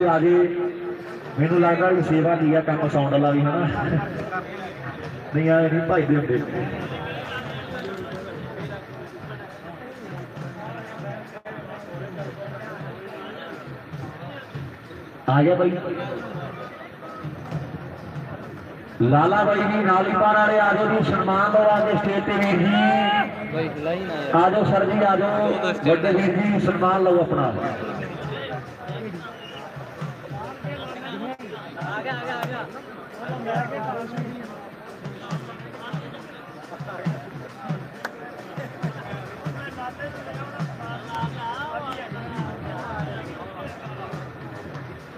आगे मैनू लगता भी सेवा की है काम साउंड वाला भी है ना नहीं आए नहीं भजते होंगे आ गया भाई लाला भाई जी नालीपार वाले आ जाओ जी सन्मान दो आगे स्टेज पे वीर जी आ जाओ सर जी आ जाओ बड़े वीर जी सन्मान लो अपना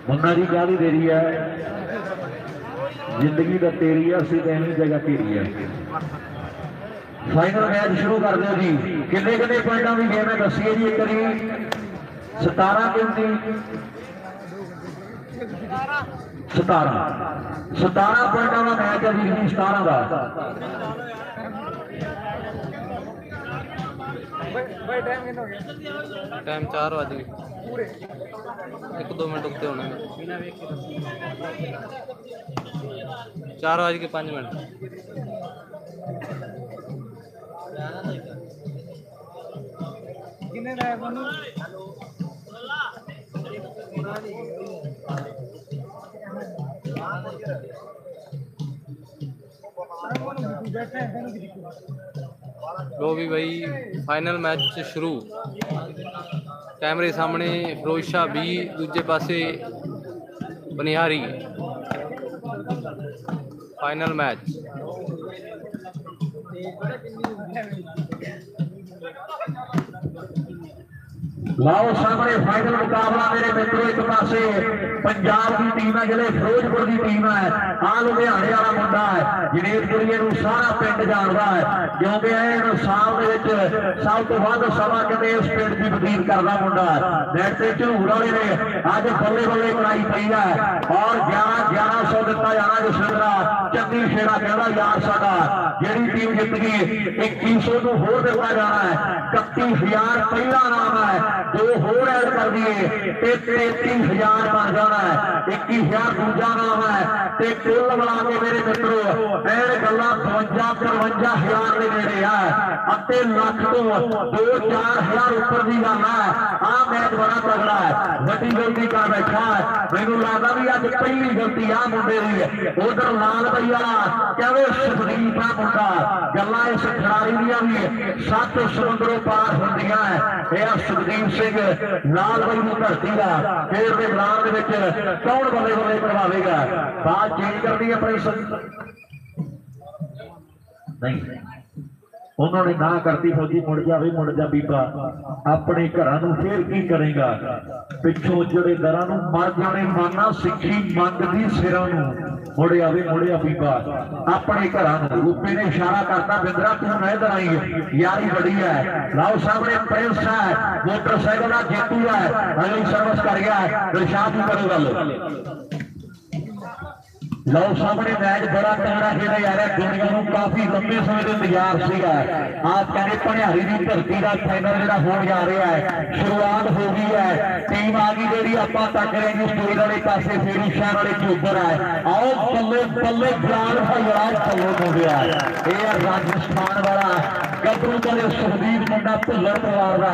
मुन्ना जी क्या भी देरी है जिंदगी तो तेरी है असं कहनी जगह घेरी है फाइनल मैच शुरू कर दो जी किन्ने किन्ने पॉइंटा की गेम है दसिए जी एक बारी 17 कितनी 17 पॉइंटा का मैच है जी 17 का टाइम 4 बज गए 1-2 मिनट रुकते होने 4:05 लो भी भाई फाइनल मैच शुरू कैमरे सामने फिरोज शाह भी दूजे पासे बनिहारी फाइनल मैच लाओ सामने फाइनल मुकाबला मेरे मित्रों एक पासे पंजाब की टीम है जिले फिरोजपुर की टीम है आ लुधियाने वाला मुंडा है जनेतपुरीए सारा पिंड जानता है क्योंकि साल सब तो वध सवा कहते इस पिंड की बतीत करता मुंडा है नेट से झूर वाले ने अज बल्ले बल्ले बनाई पई है और 1100 दिता जाना जसविंदरा चंगी शेरा कहता यार साडा जिहड़ी टीम जित गई 2100 को होर दिता जाना है 31,000 पहला नाम है 2 होर ऐड कर दिए 33,000 बन जाना है 21,000 दूजा नाम है ते कुल मिला के मेरे मित्रों ऐड गल्ला 52-53,000 के नेड़े है अते लख तो 2-4,000 ऊपर की गल है आ मैच बड़ा तगड़ा है वड्डी गलती कर बैठा है मैनू लगता भी अज पहली गलती आ मुंडे की है उधर लाल भाई वाला कहवे सुखदीप है मुंडा गल्ला इस खिलाड़ी दियां भी 7 समुद्रों पार होंदियां है यह सुखदीप सिंह लाल भाई की धरती का खेल के मैदान कौन बल्ले बल्ले करवाएगा बात चेंज करनी है अपनी नहीं उन्होंने ना करती फौजी मुड़ जाए मुड़ जा बीबा अपने घर फिर की करेगा पिछों जड़े दर मर जाने माना सिखी मंगती सिर मुड़ आवे मुड़िया बीबा अपने घर रूपे ने इशारा करता बिंदरा तू न इधर आई यारी बड़ी है लाओ सामने प्रिंस है मोटरसाइकिल का जेतू है अगली सर्विस कर गया है दिलशाद भी करो गल लो सामने मैच बड़ा तगड़ा खेला जा रहा है दुनिया को काफी लंबे समय से इंतजार सीगा आप कहते भनिहारी की धरती का फाइनल जो होने जा रहा है शुरुआत हो गई है टीम आ गई जी आप तक रहे हैं स्टोरी वाले पास फेरी शहर वाले चौधर है आओ बल्ले बल्ले जाल भाई थलो हो गया है राजस्थान वाला गबरू वाले सुखदीप मुंडा भुल्लर परिवार का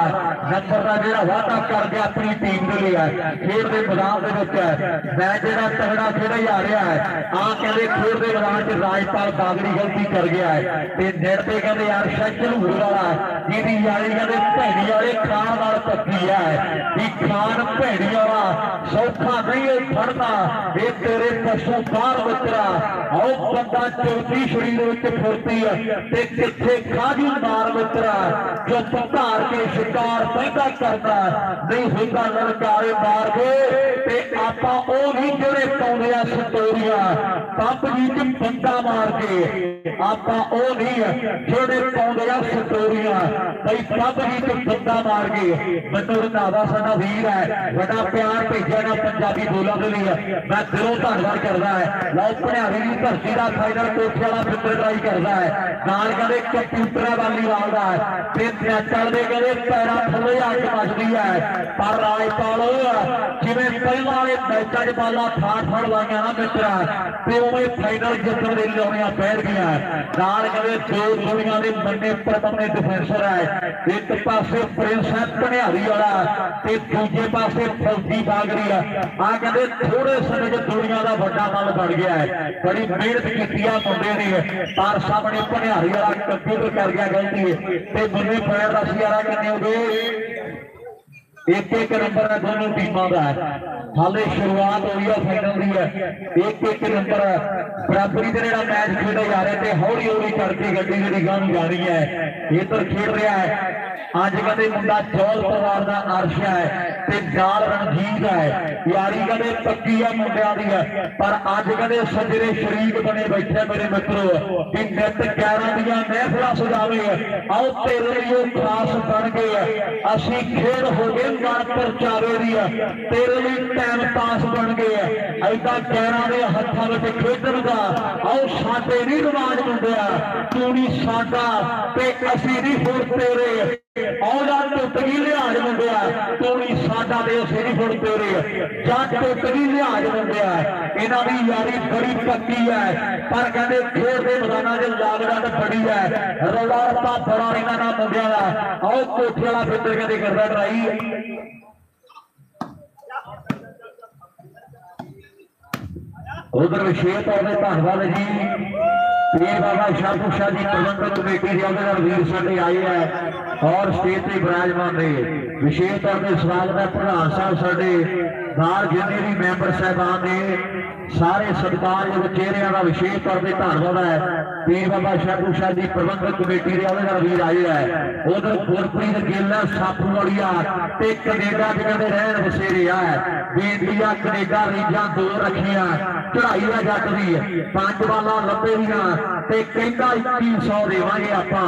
नंबर का जो वादा कर गया अपनी टीम के लिए खेल के मैदान के मैच जो तगड़ा खेला जा रहा है आ कहते खेल के मैदान च राजपाल बागड़ी गलती कर गया है नेट पे कहते यार सैचल हुर वाला जिहदी यारी कहते भैड़ी वाले खान वाल पक्की है कि खान भैड़ी वाला सौखा नहीं है फड़ना ये तेरे पशु बाहर मित्रा आओ बंदा चौथी शरीर फुरती है किथे खाजी मार मित्रा जो धार के शिकार पैदा करता नहीं होता ललकारे मार के आपा वो नहीं जेड़े पाउंदे आ सटोरियां पंप जी च बंदा मार के आपां ओ नहीं जेड़े पाउंदे आ स्टोरियां भाई पंप जी च बंदा मार के मैनूं रंधावा साडा वीर है बड़ा प्यार भेजिया ना पंजाबी बोलां दे लई मैं दिलों धन्नवाद करदा है। लो भणियारी दी धरती दा फाइनल कोठे वाला फिक्र ट्राई करदा है नाल कहंदे कंप्यूटर वाली वाल दा ते चलदे कहंदे पैरां थल्ले अग मचदी है पर राजपाल जिवें पहलां वाले मैचां च बालां ठाठ फड़ लाइयां ना मित्रा ते उवें फाइनल जितण दे लाउणियां पैर गईयां नाल कहंदे दो दुनिया दे मन्ने परमन्ने डिफेंसर है एक पासे प्रिंस है भणियारी वाला ते दूजे पासे फौजी बागरी है आ कहंदे थोड़े समय च दुनिया दा वड्डा मल बन गया है बड़ी मेहनत कीती आ मुंडे ने पर सामने भणियारी वाला कंप्यूटर कर गया गलती ते मुन्ने पैर दस 11 किन्ने हो गए एक एक नंबर है दोनों टीमों का हाले शुरुआत हुई है फाइनल की है एक नंबर बराबरी का जो मैच खेले जा रहे थे हौली हौली करके गड्डी जी गांव जानी है इधर खेल रहा है अज कहते मुंडा चौल परिवार का अर्श है ते नाल रणजीत है यारी कहते पक्की है मुंडिया की है पर अज कहते सजरे शरीक बने बैठे मेरे मित्रों कि नित 11 दियां महफिल सजावे आओ तेरे लिए खास बन गए असी खेल हो गए मन परचावे दी तेरे लिए टाइम पास बन गए ऐसा 11 के हथों में खेडन का आओ साडे नहीं रिवाज मुंडिया तू नहीं साडा ते असी नहीं फुट तेरे औदा टुट गई लिहाज मुंडिया तू नहीं साडा ते असी नहीं फुट तेरे जट टुट गई लिहाज मुंडिया इन्हां दी यारी बड़ी पक्की है पर कहते खेल के मैदाना च लागत बड़ी है रौला रप्पा बड़ा इन्हां दा मुंडिया दा आओ कोठे वाला फिक्र कहते करदा ट्राई उधर विशेष तौर पर धन्यवाद जी पीर बाबा शाहपुर शाह जी प्रबंधक कमेटी के वीर साडे आए हैं और स्टेज पर विराजमान ने विशेष तौर पर स्वागत है प्रधान साहब साडे नाल जिन्ने भी मैंबर साहबान ने सारे सत्कारयोग चेहरिया का विशेष तौर पर धन्यवाद है पीर बाबा शाहपुर शाह जी प्रबंधक कमेटी के वीर आए हैं उधर गुरप्रीत गिल सापू वालिया कनेडा च कहते रहन बसेरे है बेटिया कनेडा रीजा 2 रखिया चढ़ाई है जट की 5 बालां लंबे दियां ते कहंदा 2100 देवांगे आपां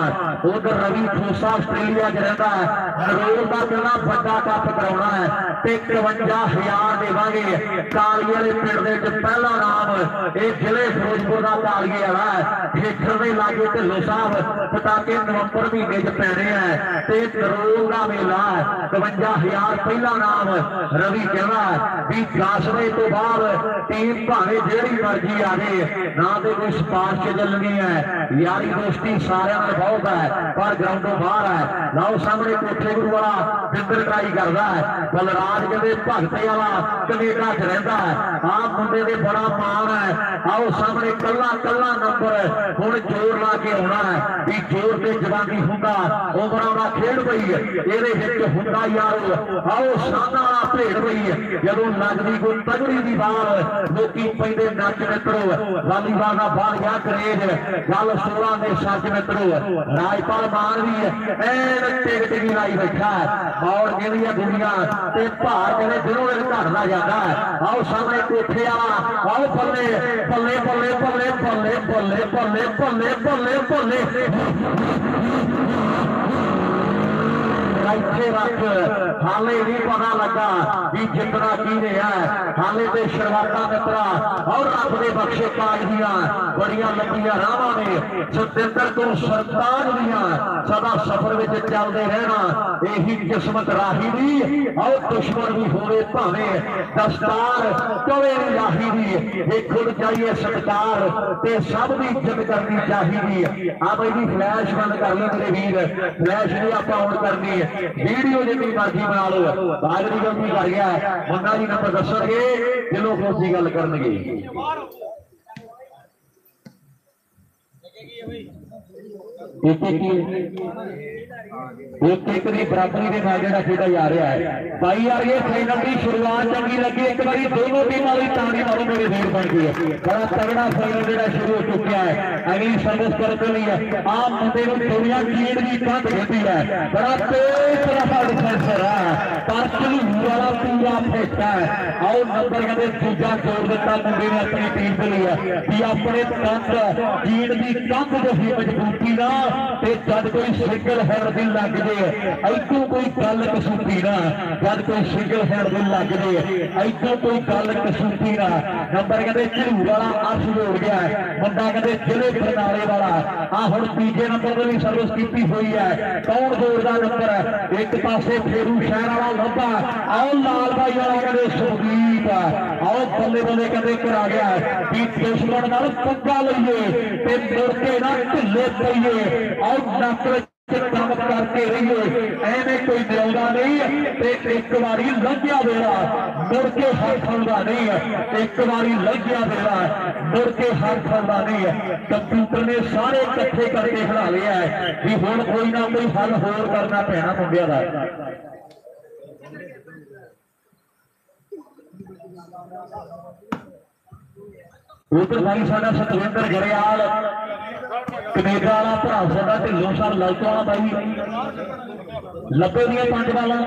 उधर रवि खोसा आस्ट्रेलिया च रहिंदा है नरोल दा कहना बड़ा कप कराउणा है ते 51000 देवांगे काली वाले पिंड दे विच पहला नाम ये जिले फिरोजपुर का काली वाला है ठेठर दे लागे ढिल्लो साहब पटाके नवंबर महीने च पैने है ते नरोल दा मेला 51000 पहला नाम रवि कहना भी 10 बजे तो बाद टीम भावे जेड़ी मर्जी आवे ना तो कोई सिफारिश चलनी है यारी दोस्ती सारे बहुत है पर ग्राउंडों बाहर है लाओ सामने कोठे गुरु वाला बिंदर ट्राई करता है बलराज कहते भगते वाला कनेडा च रहिंदा है आप मुंडे दे बड़ा मान है आओ सामने कला कला नंबर हुण जोर ला के आना है भी जोर से जवानी हुंदा उमरां दा खेड पई इहदे विच हुंदा यारो आओ साना भेड़ पई जदों लगदी कोई तगड़ी दी बाल लोकी पैंदे नच मित्रो वालीबाल का बाल गया करेज गल 16 ने सच मित्रो राजपाल मान भी ऐन टिक टिकी लाई बैठा है और कहदी है दुनिया ते भार कहते दिनों दिन घटदा जाता है आओ सामने कोठे वाला आओ बल्ले बल्ले बल्ले बल्ले बल्ले बल्ले बल्ले बल्ले बल्ले बल्ले इत्थे रख हाले नहीं पता लगा भी जितना की है हाले तो शुरुआत मित्रा और रब के बख्शे काज दिया बड़िया लंबिया राह ने सतिंदर को सरताज दिया सदा सफर में चलते रहना यही किस्मत राही दी और दुश्मन भी होवे भावे दस्तार कवे राही दी ये खुद चाहिए सत्कार ते सब की इज्जत करनी चाहिए आप यही फ्लैश बंद कर लो मेरे वीर फ्लैश नहीं आप ऑन करनी है वीडियो जितनी मर्जी बना लो बाजरी गलती कर गया मुन्ना जी नंबर दसणगे दिलों खोसी गल करनगे एक एक की बराबरी के नाल जिहड़ा खेडा जा रहा है भाई यार। ये फाइनल की शुरुआत चंगी लगी, एक बार दोनों टीमों की ताड़ी मारो मेरे देर बन गई है। बड़ा तगड़ा फाइनल जिहड़ा शुरू हो चुका है। अगली सर्विस करते लिए आम मुंडे को दुनिया चीड़ की कंध घेती है, बड़ा तेज रफा डिफेंसर है पर झलूर वाला पूरा फिट है। आओ नंबर कहते दूजा जोड़ दिता मुंडे ने अपनी टीम के लिए कि अपने कंध चीड़ की कंध जो सी मजबूती ना जब कोई सिंगल हैंड दिन लग जाए इतों कोई गल कसूती ना, जब कोई सिंगल हैंड दिन लग जाए इतों कोई गल कसूती ना। नंबर कहते झलूर वाला अर्श जोड़ गया है, मुंडा कहते जिले बरनाले वाला आ हुण तीजे नंबर पर भी सर्विस की हुई है। कौन जोड़दा नंबर है? एक पासे फेरू शहर वाला लब्बा, आओ लाल भाई वाला कहते सुखदीप, आओ बल्ले बल्ले कहते करा गया है कि दुश्मन नाल पंगा लईए ते मुड़ के ना ढिले पईए और नक काम करते रहिए, एवं कोई डराउंदा नहीं ते एक बारी लंघिया वेला मुड़ के हाथ आउंदा नहीं है, एक बारी लंघिया वेला मुड़ के हाथ आउंदा नहीं है। कंप्यूटर ने सारे इकट्ठे करके खड़ा लिया है कि हुण कोई ना कोई हल होर करना पैना मुंडिया दा। उधर भाई साडा सतविंदर गरेवाल कनेडा वाला भरा साडा ढिल्लों सर लाइटों वाला भाई लब्बे दियां 5 बालां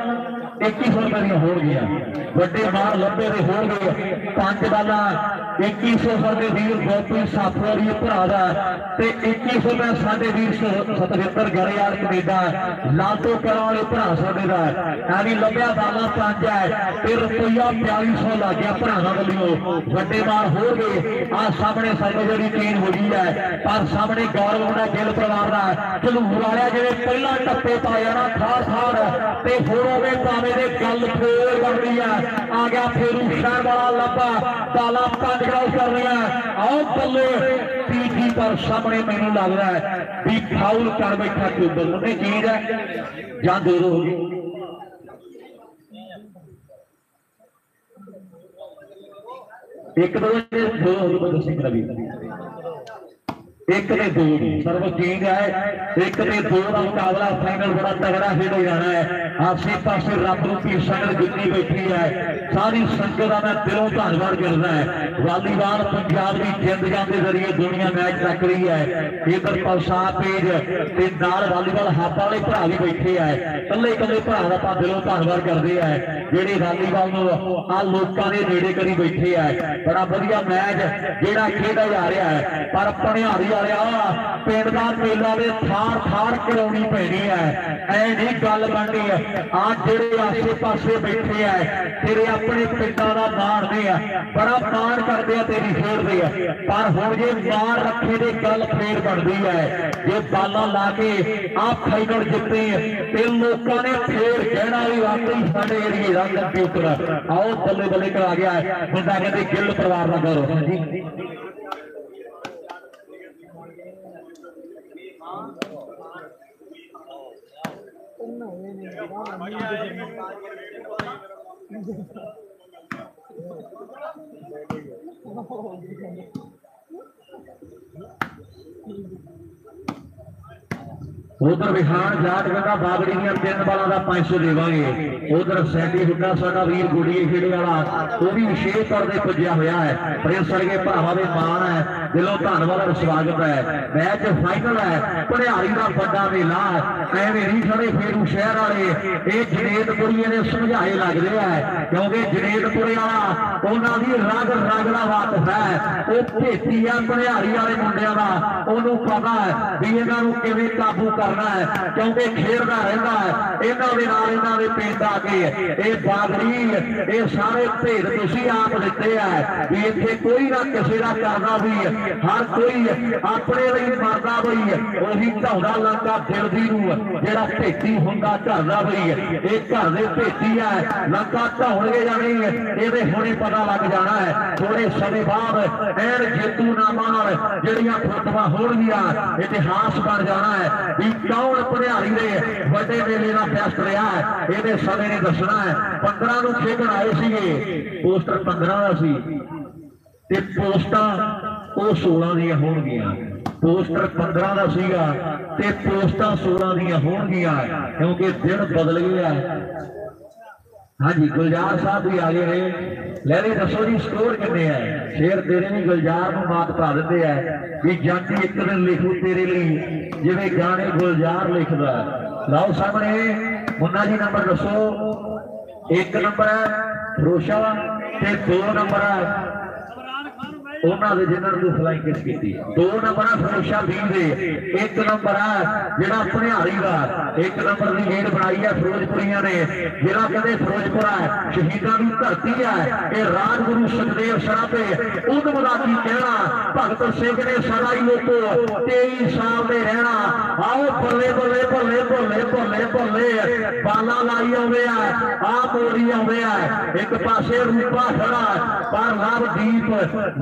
2100 रुपए दियां हो गई, वड्डे मार लब्बे दे हो गए 5 बालां 2100 साडे वीर गुरप्रीत साफवारी भरा दा ते 2100 रुपए साडे वीर सतविंदर गरेवाल कनेडा लाटो करा वाले भरा साडे दा यानी लब्बिया बाला 5 है ते रुपया 4200 लग गया भरावां वल्लों, वड्डे मार हो गए। आ सामने साडे जिहड़ी टीम हो गई है पर सामने गौरव मुंडा गिल परिवार दा झलूर वाले जिहड़े पहला टप्पे पाया ना खार खार ते होवे पावे दे गल फेर बन रही है। आ गया फेरू शहर वाला लब्बा बाला 5 क्रॉस कर रहा है। आओ बल्ले पीठी पर सामने मैनू लग रहा है भी फाउल कर बैठा क्यूबर मुंडे चीज है जां दे दो एक दो दो रवि एक ने 2 सर्व चेंज है, एक ने 2 का मुकाबला फाइनल बड़ा तगड़ा खेले जाना है। आसे पासे रब रूपी संगत जितनी बैठी है सारी संगत का मैं दिलों धन्यवाद करना है। वालीबाल पंजाब की जिंद जान के जरिए दुनिया मैच रख रही है। इधर पलसा पेज ते नाल वालीबाल हब वाले भरा भी बैठे है, कल्ले कल्ले भरा का दिलों धन्यवाद करते हैं जेडे वालीबाल आ लोगों के नेड़े करी बैठे है। बड़ा वधिया मैच जेड़ा खेड़ा जा रहा है पर भनिहारी पिंड का मेला में थार थार करानी पैनी है, ऐ नहीं गल बननी है। आज जेडे आसे पासे बैठे है तेरे अपने पिंडा का माणते हैं, बड़ा मान करते हैं तेरी खेडते हैं पर हुण जे मार रखे दे गल फेर बनती है। जे बाला ला के आ फाइनल जिते ते लोगों ने फेर कहना भी वाकई साडे एरिए का कंप्यूटर आओ बल्ले बल्ले करा गया है। मुंडा कहते गिल परिवार का गौरव उधर विहान जाट गंगा बागड़ी दियां 3 बालां दा 500 देवांगे। उधर सैंडी हुड्डा साडा वीर गुड़िए खेड़े वाला वो भी विशेष तौर पर पुज्या होया है। प्रिंस वर्गे भरावां दे मान है, दिलों धन्नवाद और स्वागत है। मैच फाइनल है, भनिहारी दा बड़ा मेला एवें नहीं खड़े फेरू शहर वाले ये जनेतपुरीए ने समझाए लग रहा है क्योंकि जनेतपुरे वाला उन्हां दी रग रग दा वाकफ है। वो भेती है भनिहारी वाले मुंडियां दा, उहनूं पता है भी इन्हां नूं किवें काबू करना है क्योंकि खेलता रहता है। इन्हों के पिंड आके ये बागड़ी ये सारे भेद तुसीं आप दिते है भी इत्थे कोई ना किसी का करना भी हर कोई अपने लिए मरदा बई उही ढाउंदा लंका दिलदी नूं जिहड़ा भेती हुंदा घर दा बई ये घर दे भेती है लंका ढाउणगे या नहीं ये हुणे पता लग जाना है। थोड़े समय बाद ऐन जेतू नामां नाल जिहड़ियां फोटोआं होणगीआं इतिहास बन जाना है भी कौन भनिहारी दे वड्डे मेले का बेस्ट रहा है ये समय ने दसना है। 15 नूं खेडण आए सीगे पोस्टर 15 का सी ते पोस्टां 16 दियां होणगीआं। पोस्टर 15 का सीगा ते पोस्टां 16 दियां होणगियां क्योंकि दिन बदल गया। हाँ जी गुलजार साहब भी आ गए हैं। ले भी दसो जी स्कोर कितने है? शेर तेरे नहीं गुलजार को मात पा देते हैं कि जाती एक दिन लिखू तेरे लिए जिवें गाने गुलजार लिखदा। लाओ सामने मुन्ना जी नंबर दसो। 1 नंबर है फिरोशा ते 2 नंबर है उन्होंने जिन्होंने फ्लाइंग किस की। 2 नंबर है फिरोशा भी दे। 1 नंबर है जिहड़ा भनियारी का 1 नंबर की गेंद बनाई है फिरोजपुरिया ने जिला कहते फिरोजपुर है शहीदों की धरती है। ये राजगुरु सुखदेव सराबे उदम की कहना भगत सिंह ने सदा ही लोगो 23 साल में रहना। आओ बल्ले बल्ले बल्ले बल्ले बल्ले बल्ले बाला लाई आवे आ मोड़ी आवे है। एक पासे रूपा खड़ा पर लवदीप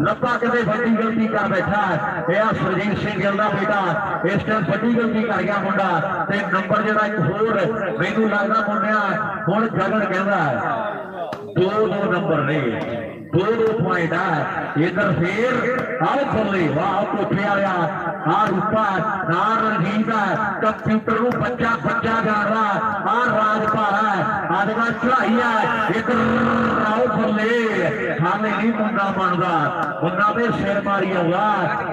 लब्बा कहते बड़ी गलती कर बैठा है। यह सुरजीत सिंह गिल का बेटा इस टाइम बड़ी गलती कर गया मुंडा ते नंबर जो एक होर मैनू लगता मुंडिया हुण जगन कहता है 2-2 नंबर ने 2-2 पॉइंट है। इधर फिर आओ बल्ले वाह कोठे आया आ रूपा ना रंजीत है कंप्यूटर को बच्चा बच्चा जा रहा आ राजपाल है आजकल चढ़ाई है। इधर आओ बल्ले हाले नहीं मुंडा बनता मुंडा पे सिर मारी आऊगा।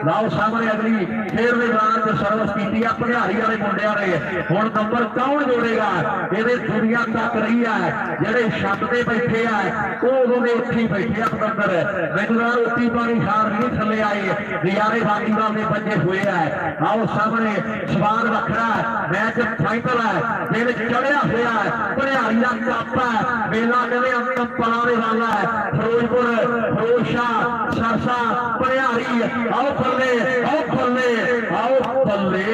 लाओ सामने अगली फिर मैदान सर्विस की अपने हारी वाले मुंडिया ने हुण नंबर कौन जोड़ेगा? ये दुनिया तक रही है जेडे छत से बैठे है उन्होंने उत्थे बैठे अंदर मैनू रोटी पानी खाण नहीं थले आए नजारे बाकी वाले बजे हुए है। आओ सामने सवाल वखरा मैच फाइनल है दिन चढ़िया हुआ है भनियारी का कप है मेला कहते अंतम पलाने वाला है। फिरोजपुर फिरोजशाह सरसा भनियारी आओ बल्ले आओ बल्ले आओ बल्ले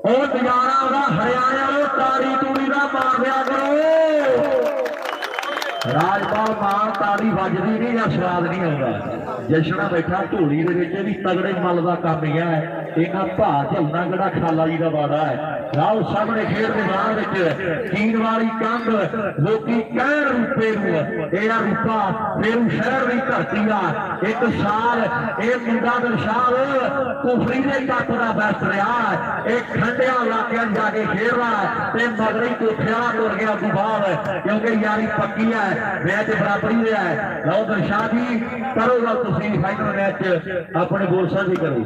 और नजारा हरियाणा में तारी तूड़ी का मार दिया करो। राजपाल मार ताड़ी वजदी नहीं या स्वाद नहीं आता। जशना बैठा ढोली भी तगड़े मल का काम ही है। इन्ना भा झलना गड़ा खाला जी का वाड़ा है। आओ सामने खेल मैदान कीन वाली कंध लोग कह रूपे रूपा फेरू शहर की धरती आ। 1 साल ये मुंडा दर्शाल कुफरी के कप का बेस्ट रहा है। एक ठंडिया इलाके जाके खेल रहा है मगर ही कोठे वाला तुर गया अगू बाद क्योंकि यारी पक्की है मैच बराबरी रहा है। लो दर्शा जी करो गल तुम फाइनल मैच अपने बोल साझी करो।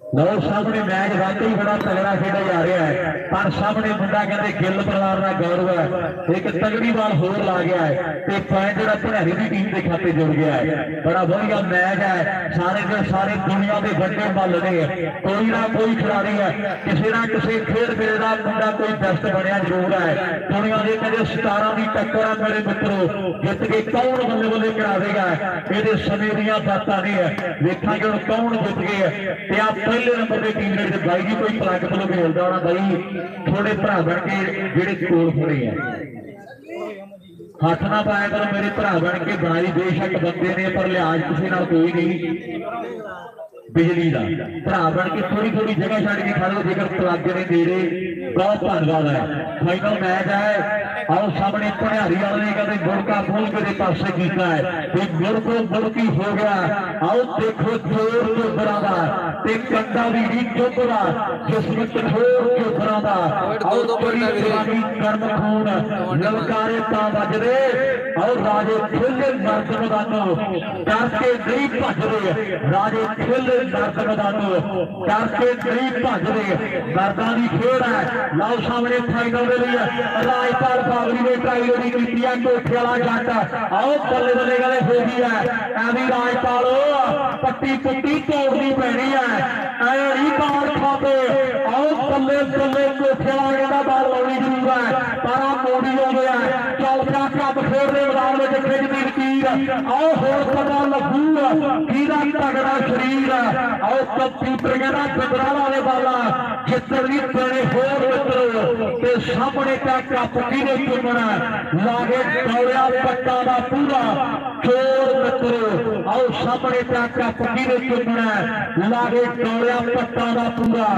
लो सामने मैच वाकई बड़ा तगड़ा खेला जा रहा है पर सामने मुंडा कहते गिल परिवार का गौरव है। एक तगड़ी बाल होर ला गया है तो पॉइंट जो भनियारी की टीम के खाते जुड़ गया है। बड़ा बढ़िया मैच है सारे के सारे दुनिया के बड़े बल ने कोई ना कोई खिलाड़ी है किसी ना किसी खेल मेले का मुंडा कोई बेस्ट बनया जरूर है। दुनिया के कहते 17 की टक्कर है मेरे मित्रों जित के कौन बल्ले बल्ले करा देगा ये समय दियां बातां नहीं है। देखा कि कौन जित गए पहले नंबर की टीम ने बाई जी कोई पलक पलो खेलता होना बाई थोड़े भरा बन के जेडे कोल खड़े हैं हाथ ना पाया करो मेरे भरा बन के बनाई बेशक बंदे ने पर लिहाज किसी नाल कोई नहीं बिजली का भरा बन के थोड़ी थोड़ी जगह छड़ के खड़े जेकर पलक ने दे रहे बहुत धन्यवाद है। फाइनल मैच है आओ सामने भनियारी वाले ने कहते मुड़का खोल के पासे किया है मुड़ को मुड़की हो गया। आओ देखो जोर चोबरा का कंधा भी नहीं चोबरा जिसमें कठोर चोबरा का आओ बड़ी जवानी कर्म खून ललकारे ता बजरे और राजे खुले नर्द मैदानो करके नहीं भजरे राजे खुले नर्द मैदानो करके नहीं भजरे मर्दा की खेल है। लाओ सामने फाइनल के लिए राजपाल बाबरी ने ट्राई की कोठे वाला जट आओ बल्ले बल्ले गले हो गई है एवं राजपाल पट्टी पुट्टी तोड़नी पैनी है नहीं बाल खाते आओ बल्ले बल्ले कोठे वाले का बाल लानी जरूर है पर मोड़ी हो गया चल पिया कप खेलने मैदान में खेलती लकीर आओ होर पता लगूगा किहदा तगड़ा शरीर आओ कंप्यूटर कहना पिंडरा वाले वाला जितनी बड़े होर मित्रों ते सामने का कप किने चुमना लागे दौड़िया पट्टा दा पूरा चोर मित्रो आओ सामने का कप किने चुमना लागे दौड़िया पट्टा दा पूरा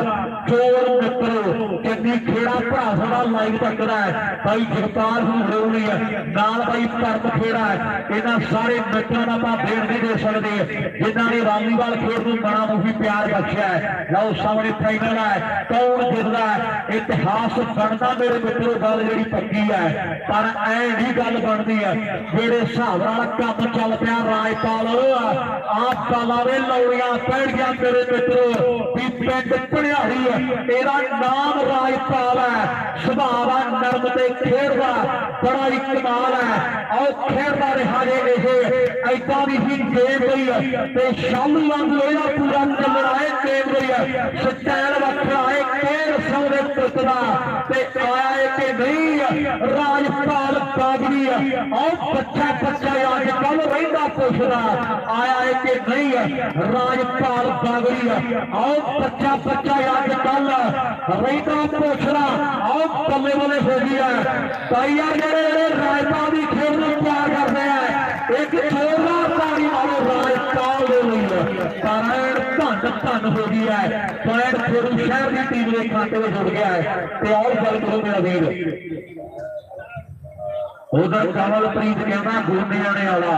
चोर मित्रो चंगी खेड़ा भरा साडा लाइव तकदा है भाई जगतार होनी है नाल भाई परम खेड़ा है इन्हां सारे मित्रों का आप देर नहीं दे सकते जिन्होंने ने वालीबाल खेल को बड़ा मुफी प्यार बख्शिया है। लो सामने फाइनल है कौन जितदा है इतिहास बनता मेरे मित्रों गल जी पक्की है पर ऐ नहीं गल बनती है जेड़े हिसाब नाल कम चल पिया राजपाल आप गलावे लौड़ियां पै गया मेरे मित्रों भी पिंड भणियारी तेरा नाम राजपाल है सुभाव नरम ते खेड़दा बड़ा ही कमाल है और खेड़दा रहा जे ऐसा भी ही गेम गई है शालू वांगू पूरा चलना है गेम गई है स्टाइल वखरा है खेल सौदे पुतला आया है कि नहीं राजपाल बागड़ी और बच्चा बच्चा अजकल रहा पुछदा आया है कि नहीं राजपाल बागड़ी और बच्चा बच्चा अजकल रहा पुछदा और बल्ले बल्ले हो गया भाई यार जेडे राजपाल की खेल को प्यार करते हैं एक जोरदार ताड़ी मारो राजपाल धन हो गया है पैंट गुरु शहर की टीम के खाते में जुड़ गया है और गल करो मेरा वीर उधर कमलप्रीत कहना घूमने जाने वाला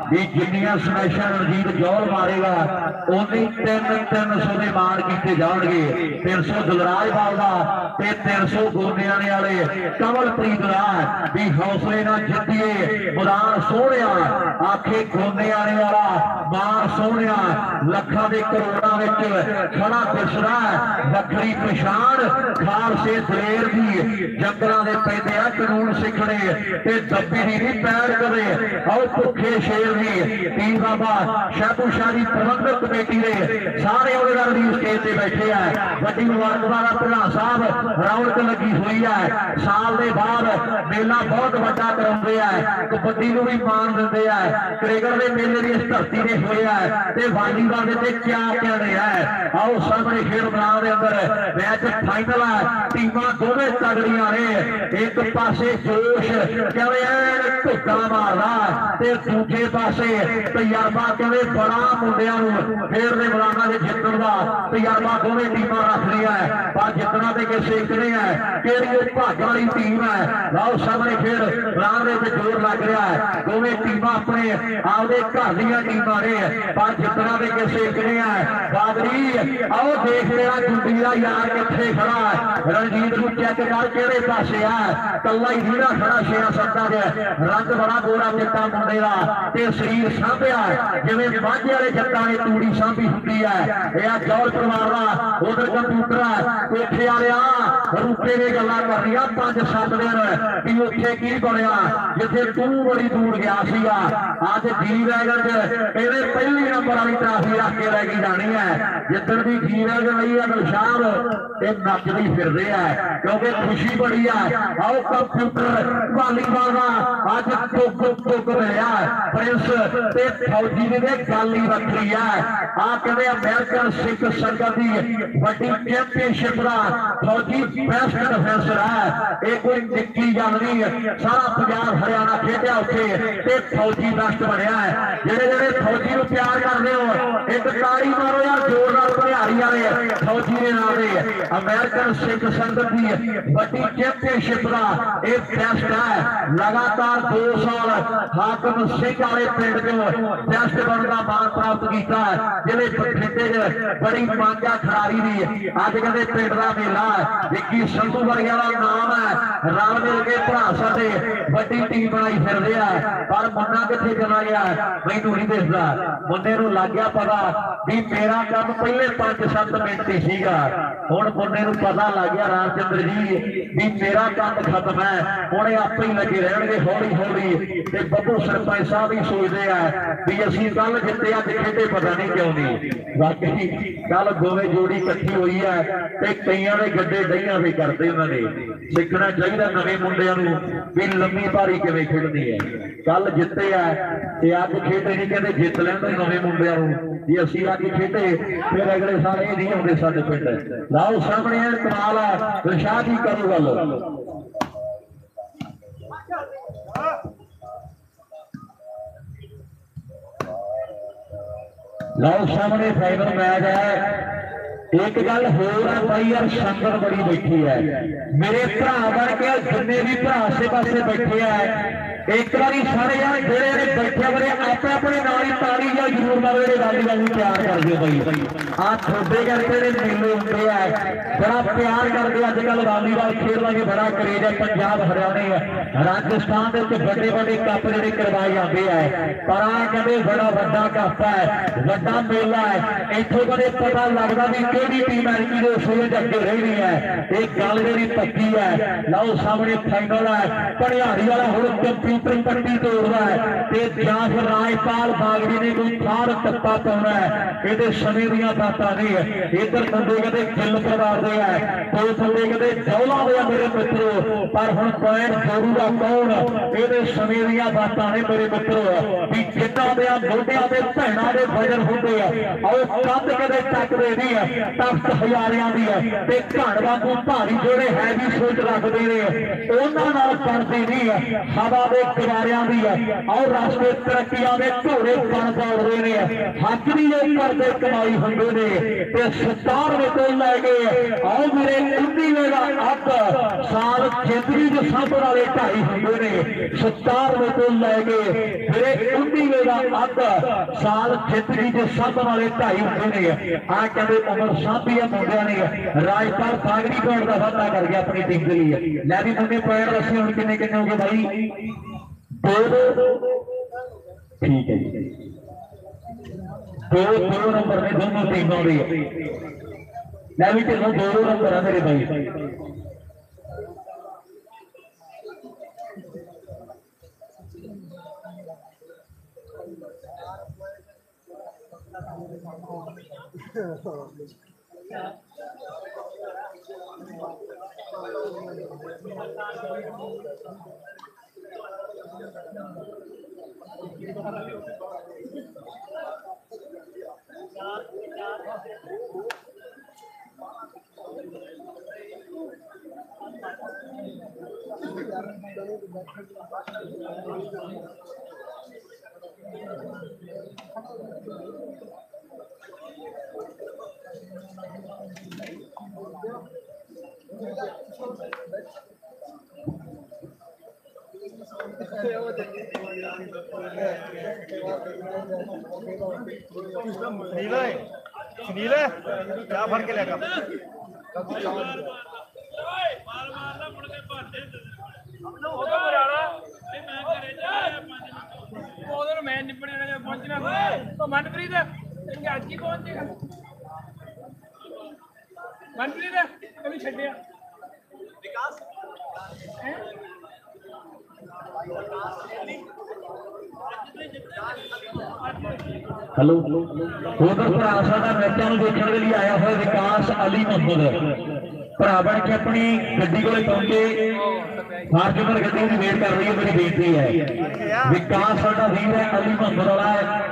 भी जिन्नियां स्मैशर रणजीत जौहर मारेगा उन्नी 300 के मार किए जाएंगे 300 दलराज बाल का 300 घूमने जाने वाले कमलप्रीत का भी हौसले ना जितिए मैदान सोहने आखे घूमने आने वाला मान सोहने लखा के करोड़ों खड़ा दिसदा वखरी पछाण खालसे दलेर की जंगलों के पैदे कानून सिखने दबी नहीं पैर करे और भुखे शेर की टीम बाबा शाहू शाही प्रबंधक कमेटी के सारे स्टेज से बैठे हैं वड्डी मुबारकबाद प्रधान साहब रौनक लगी हुई है साल के बाद मेला बहुत बड़ा कराते हैं कबड्डी को भी मान देते हैं क्रिकेट के मेले की इस धरती ने हुए है वालीबाल के क्या कहने हैं आओ सामने खेल मैदान के अंदर मैच फाइनल है टीमां दोवें तगड़ियां ने एक पासे जोश धुक्का मारदा दूजे पासे तजर्बा कहते बड़ा मुंडिया खेल के मैदान से जितने का तजर्बा दोवें टीमां रख रही है पर जितना तो किसी एक ने है कि भाग वाली टीम है लाओ सामने खेल मैदान में जोर लग रहा है दोवें टीमां अपने आपके घर दियां टीमां ने पर जितना तो किसी एक ने है बादरी आओ देख लेना गुड्डी का यार कितने खड़ा है रणजीत को चेक कर किहड़े पासे है कला ही हीरा खड़ा 6-7 रंग बड़ा गोरा चिट्टा मुंडे का शरीर सामभ्या जिवें माझे वाले जट्टां ने तूड़ी सामभी हुंदी है यह जौहर परिवार का उधर कंप्यूटर कोठे वालिया रूपे ने गल्लां कर रही 5-7 दिन भी उत्थे की बनया जिथे तू बड़ी दूर गया सीगा अज जी वैगन कहते पहली नंबर वाली ट्राफी रख के लैके जानी है जिधर भी जी वैगन लई है गुलशान ये नचदी फिरदे है क्योंकि खुशी बड़ी है आओ कंप्यूटर वालीबाल का अज टुक मिलया प्रिंस ते फौजी ने गल ही वखरी है आ कहते अमेरिकन सिख संगत की वड्डी चैंपियनशिप का फौजी बेस्ट डिफेंसर है ये कोई निक्की गल नहीं है सारा पंजाब हरियाणा खेडिया उत्थे ते फौजी बेस्ट बनया है जेडे जेडे फौजी को प्यार करते हो एक ताड़ी मारो यार जोरदार भनिहारी वाले फौजी के नाम से अमेरिकन सिख संगत की वड्डी चैंपियनशिप का ये बेस्ट है लगातार 2 साल हाकम सिंह वाले पिंड को बेस्ट बनने का मान प्राप्त किया जिले बठिंडे बड़ी मांझा खिलाड़ी की अज कहते पिंड का मेला विक्की संधू वर्गिया का नाम है रल मिल के भरा साडे वड्डी टीम बनाई फिरदे है पर मुन्ना कित्थे चला गया मैनू नहीं दिसदा मुन्ने नूं लग गया पता भी मेरा काम पहले 5-7 मिनट ही सीगा हुण मुन्ने नूं पता लग गया रामचंद्र जी भी मेरा काम खत्म है हुण आपे ही लगे रहणगे हौली हौली ते बब्बू सरपंच साहब ही सोचते हैं भी असी कल जिते अज खेडे पता नहीं क्यों नहीं। बाकी कल दोवे जोड़ी इकट्ठी हुई है ते कईयां दे गड्डे डईयां भी करते उन्होंने सीखना चाहिए नवे मुंडियां नूं भी लंबी भारी किवें खेडनी है। कल जिते है ते अज खेडे नहीं कहते जित लैंदे नवे मुंडियां नूं जी असी अज खेडे फिर अगले साल ये नहीं आउंदे साडे पिंड। लाओ सामने कमाल है रशाद ही करो गल। लाओ सामने फाइनल मैच है। एक गल होर है भाई यार संगत बड़ी बैठी है मेरे भरा बन के जिन्ने भी भरा आसे पासे बैठे है एक बारी सारे यार जेड़े बैठे बड़े अपने अपने नाल ही ताली या जरूर मारो गाली वाली प्यार कर दियो भाई आ छोटे करके मेले होंगे है बड़ा प्यार करते अजकल वालीबाल खेलना भी बड़ा करेज है। पंजाब हरियाणा राजस्थान के बड़े बड़े कप जो करवाए जाते हैं पर आ कहते बड़ा वड्डा कप है वड्डा मेला है इतों कदे पता लगता भी केड़ी टीम एंकी के सूरज अगे रही है एक गल जी पक्की है। लाओ सामने फाइनल है भड़ियारी वाला हुण कंप्यूटर पट्टी तोड़ रहा है या फिर राजपाल बागड़ी ने कोई खार टप्पा पाना है ये समय दियां बातां नहीं है। इधर बंदे कहते गिल परिवार दे है दो बंदे कहते जौला दे मेरे मित्रों पर हुण पॉइंट जोड़ूगा कौन ये समय दियां बातां ने मेरे मित्रों भी जिन्हां दे मोढियां ते भैणां दे वजन हुंदे आ और कंध कदे टकदे नहीं है तख्त हजारियां दी है ते घड़ वांगू भारी जोड़े है भी सोच रखते हैं उन्हां नाल बनदी नहीं है हवा दे गवारियां दी है और राष्ट्रीय तरक्कियां दे घोड़े बन दौड़ते हैं हक भी ये करते कमाई होंगे ने ते 17वें तो लैके आओ मेरे 19वें का अध साल जिंदगी च सब वाले 2.5 होंगे ने 17वें तो लैके मेरे 19वें का अध साल जिंदगी च सब वाले 2.5 होंगे ने आ कहते उम्र साथी है मुंडिया ने राजपाल बागड़ी पॉइंट का वादा कर गया अपनी टीम के लिए। लै भी मुंडे पॉइंट दसी हुण किन्ने किन्ने हो गए भाई दो ठीक है जी दो नंबर ने दोनों टीमों के लै भी चलो दो नंबर है मेरे भाई। सुनील क्या फड़ के लेगा मैं निपट पहुंचना तो मनप्रीत अज ही पहुंचेगा मनप्रीत कभी छड्डिया विकास हेलो उधर भरा साडा मैचों को देखने के लिए आया हुआ विकास अली मोहम्मद भरा बन के अपनी गड्डी को पहुंचे फार्चूनर गड्डी की वेट कर रही है। मेरी बेनती है विकास साडा वीर है अली मोहम्मद वाला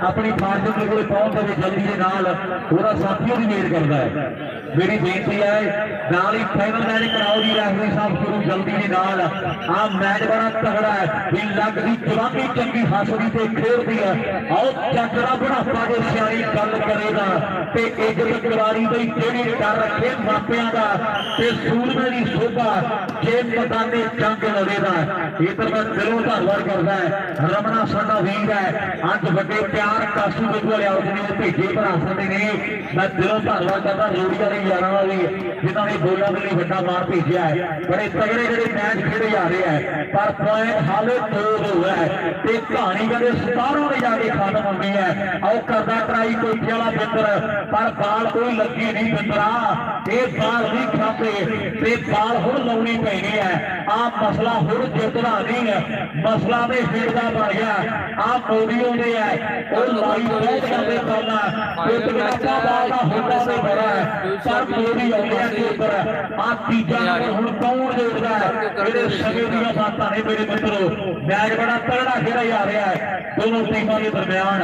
अपनी फार्चूनर को पहुंच के जल्दी के नाल पूरा साथियों की वेट करता है। मेरी बेनती है नाल ही फाइनल मैच कराओ जी रेफरी साहब शुरू जल्दी के नाल आ मैच बड़ा तगड़ा है भी लगदी जवानी चंगी हसदी ते खेलदी है आओ चकरा बुढ़ापा जो सियाणी गल करेगा ते इज्जत करारी दी जेड़ी कर रखे मापियां दा ते सूरमे दी शोभा जे मैदाने जंग लड़ेगा। इधर मैं दिलों धन्यवाद करदा है रमना साडा वीर है अज वड्डे प्यार कासू वाले आउट भेजे भरा साडे ने मैं दिलों धन्यवाद करदा रोड़ी वाले यारां वाली जिन्हां ने बोला के लिए वड्डा मार भेजा है। बड़े तगड़े जेडे मैच खेडे जा रहे हैं पर पॉइंट हाले 2 हुआ है ते कहानी कदे 17 में जाके खत्म होनी है। आओ करदा ट्राई कोई वाला बिंदर पर बाल कोई लगी नहीं बिंदरा ये बाल भी खप ते बाल हुण लाउणी पैनी है। आ मसला हुण जितना नहीं है, मसला में हिड़दा बन गया। आ मोदी होंदे है वो लाई बहुत करदे करना कोटकड़ा बाल दा होंदा नहीं बड़ा है पर मोदी आउंदे है के ऊपर। आ तीजा नंबर हुण कौन जोड़दा है? मेरे समय दी बातां ने मेरे मित्रों, मैच बड़ा तगड़ा खेला जा रहा है दोनों टीमों के दरमियान।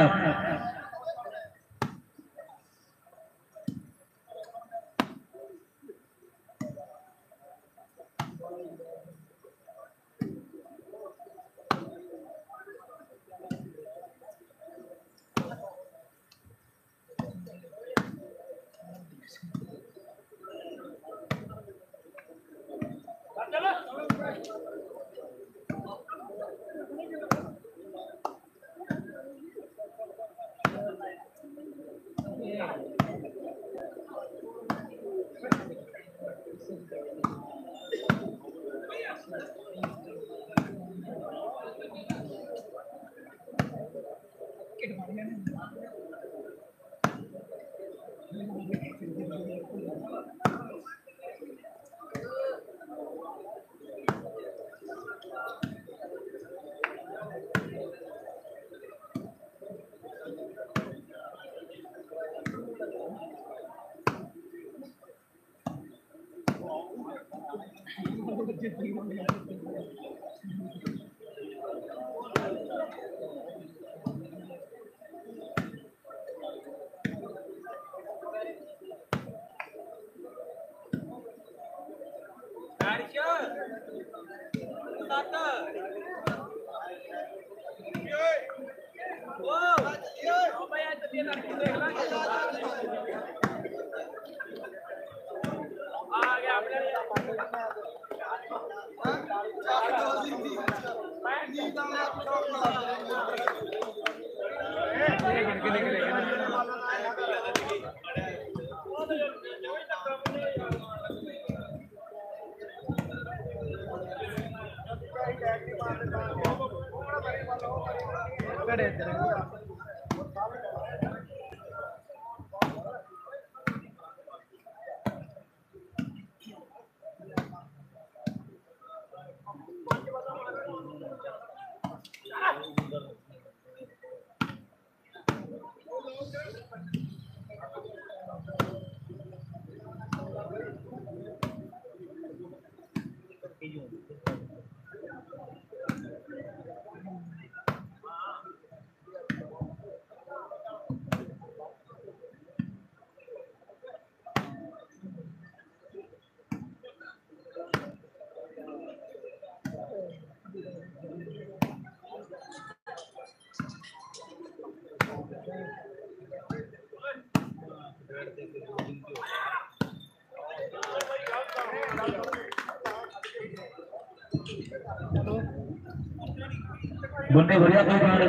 बंदे बढ़िया कोई बात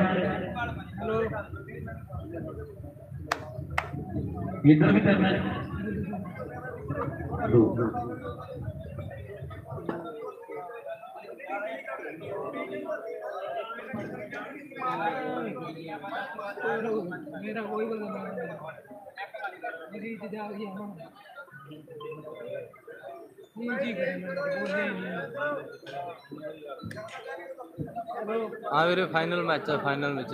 इधर भी करना है। मेरा कोई मेरी आ गई हाँ मेरे फाइनल मैच है, फाइनल में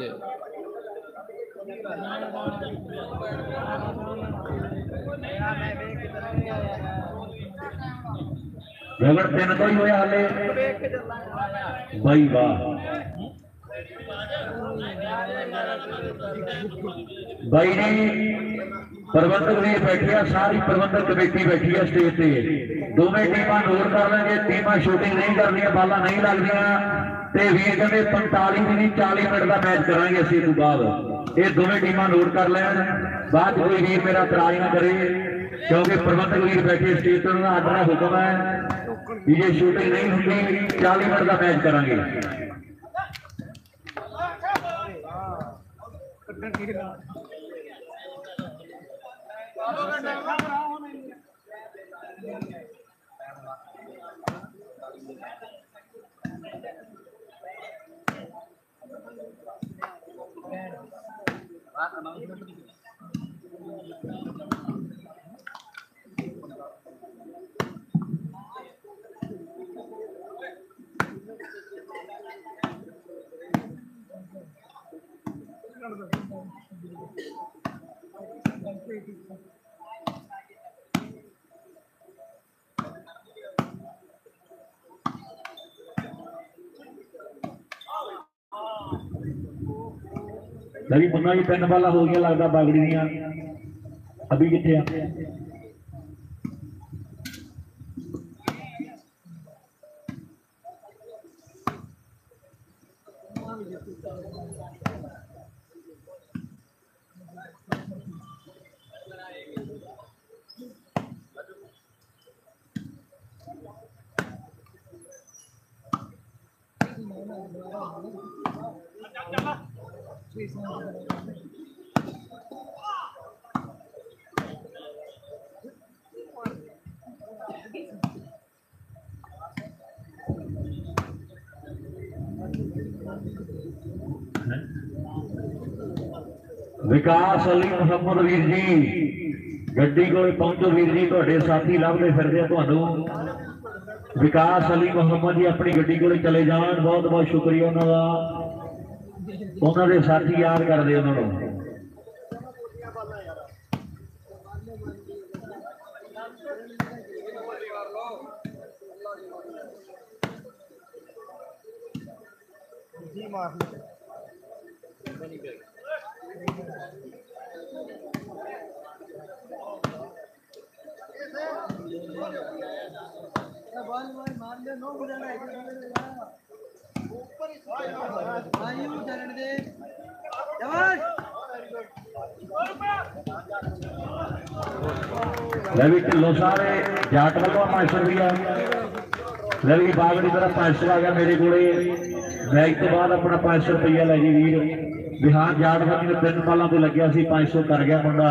रगड़ तीन तो ही होया हाले भाई वाह भाई जी प्रबंधक भी बैठी है, सारी प्रबंधक कमेटी बैठी है स्टेज पे। दोवें टीमां नोट कर लेंगे, टीमां शूटिंग नहीं करनियां, बाला नहीं लगदियां ते वीर कहते 45 भी नहीं 40 मिनट का मैच करांगे असीं तो बाद। ये दोवें टीमां नोट कर लैण, बाद कोई वीर मेरा इतराज ना करे क्योंकि प्रबंधक वीर बैठे स्टेज पर उन्होंने आर्डर हुक्म है ये शूटिंग नहीं होंगी, 40 मिनट का मैच करांगे। लगी मुन्ना जी 3 बाला हो गया लगता बागड़ी दियां अभी कितने आ विकास अली मुहम्मद वीर जी गड्डी को पहुंचो वीर जी तुहाडे साथी लभदे फिरदे तुहानू विकास अली मुहम्मद जी अपनी गड्डी को चले जान बहुत बहुत शुक्रिया उन्होंने साथी याद करते उन्होंने रवि ढिल्लों सारे जाट वालों 500 रुपया रवि बाग की तरफ 500 आ गया मेरे को मैच तो बाद अपना 500 रुपया लै जी वीर बिहान जाट वाली ने 3 बालों से लग्या 500 कर गया मुंडा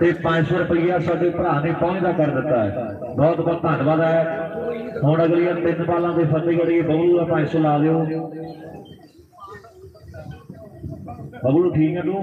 ते 500 रुपया साडे भरा ने पहुंचदा कर दिता है बहुत बहुत धन्यवाद है हुण अगली 3 बालों से फतेहगढ़ बबलू का 500 ला दिओ बबलू ठीक है तू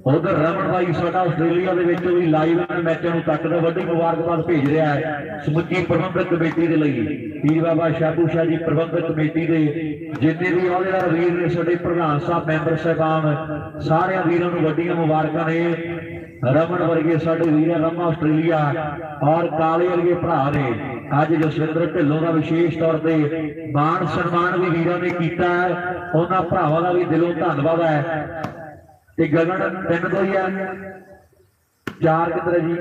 उधर रमन भाई साडा आस्ट्रेलिया भी लाइव मैचों में तकदा वड्डी मुबारकबाद भेज रहा है समुची प्रबंधक कमेटी के लिए पीर बाबा शाबू शाह जी प्रबंधक कमेटी के जिन्ने भी अहदेदार वीर ने साडे प्रधान साहब मैंबर साहबान सारे वीरों को वड्डियां मुबारकां ने रमन वर्गे साडे वीर रमा आस्ट्रेलिया और काले वर्गे भरा ने अज जसविंदर ढिल्लों का विशेष तौर पर मान सन्मान भी वीरों ने किया है उन्होंने भरावां का भी दिलों धन्यवाद है गगन 3 तो ही है 4 किधर है जी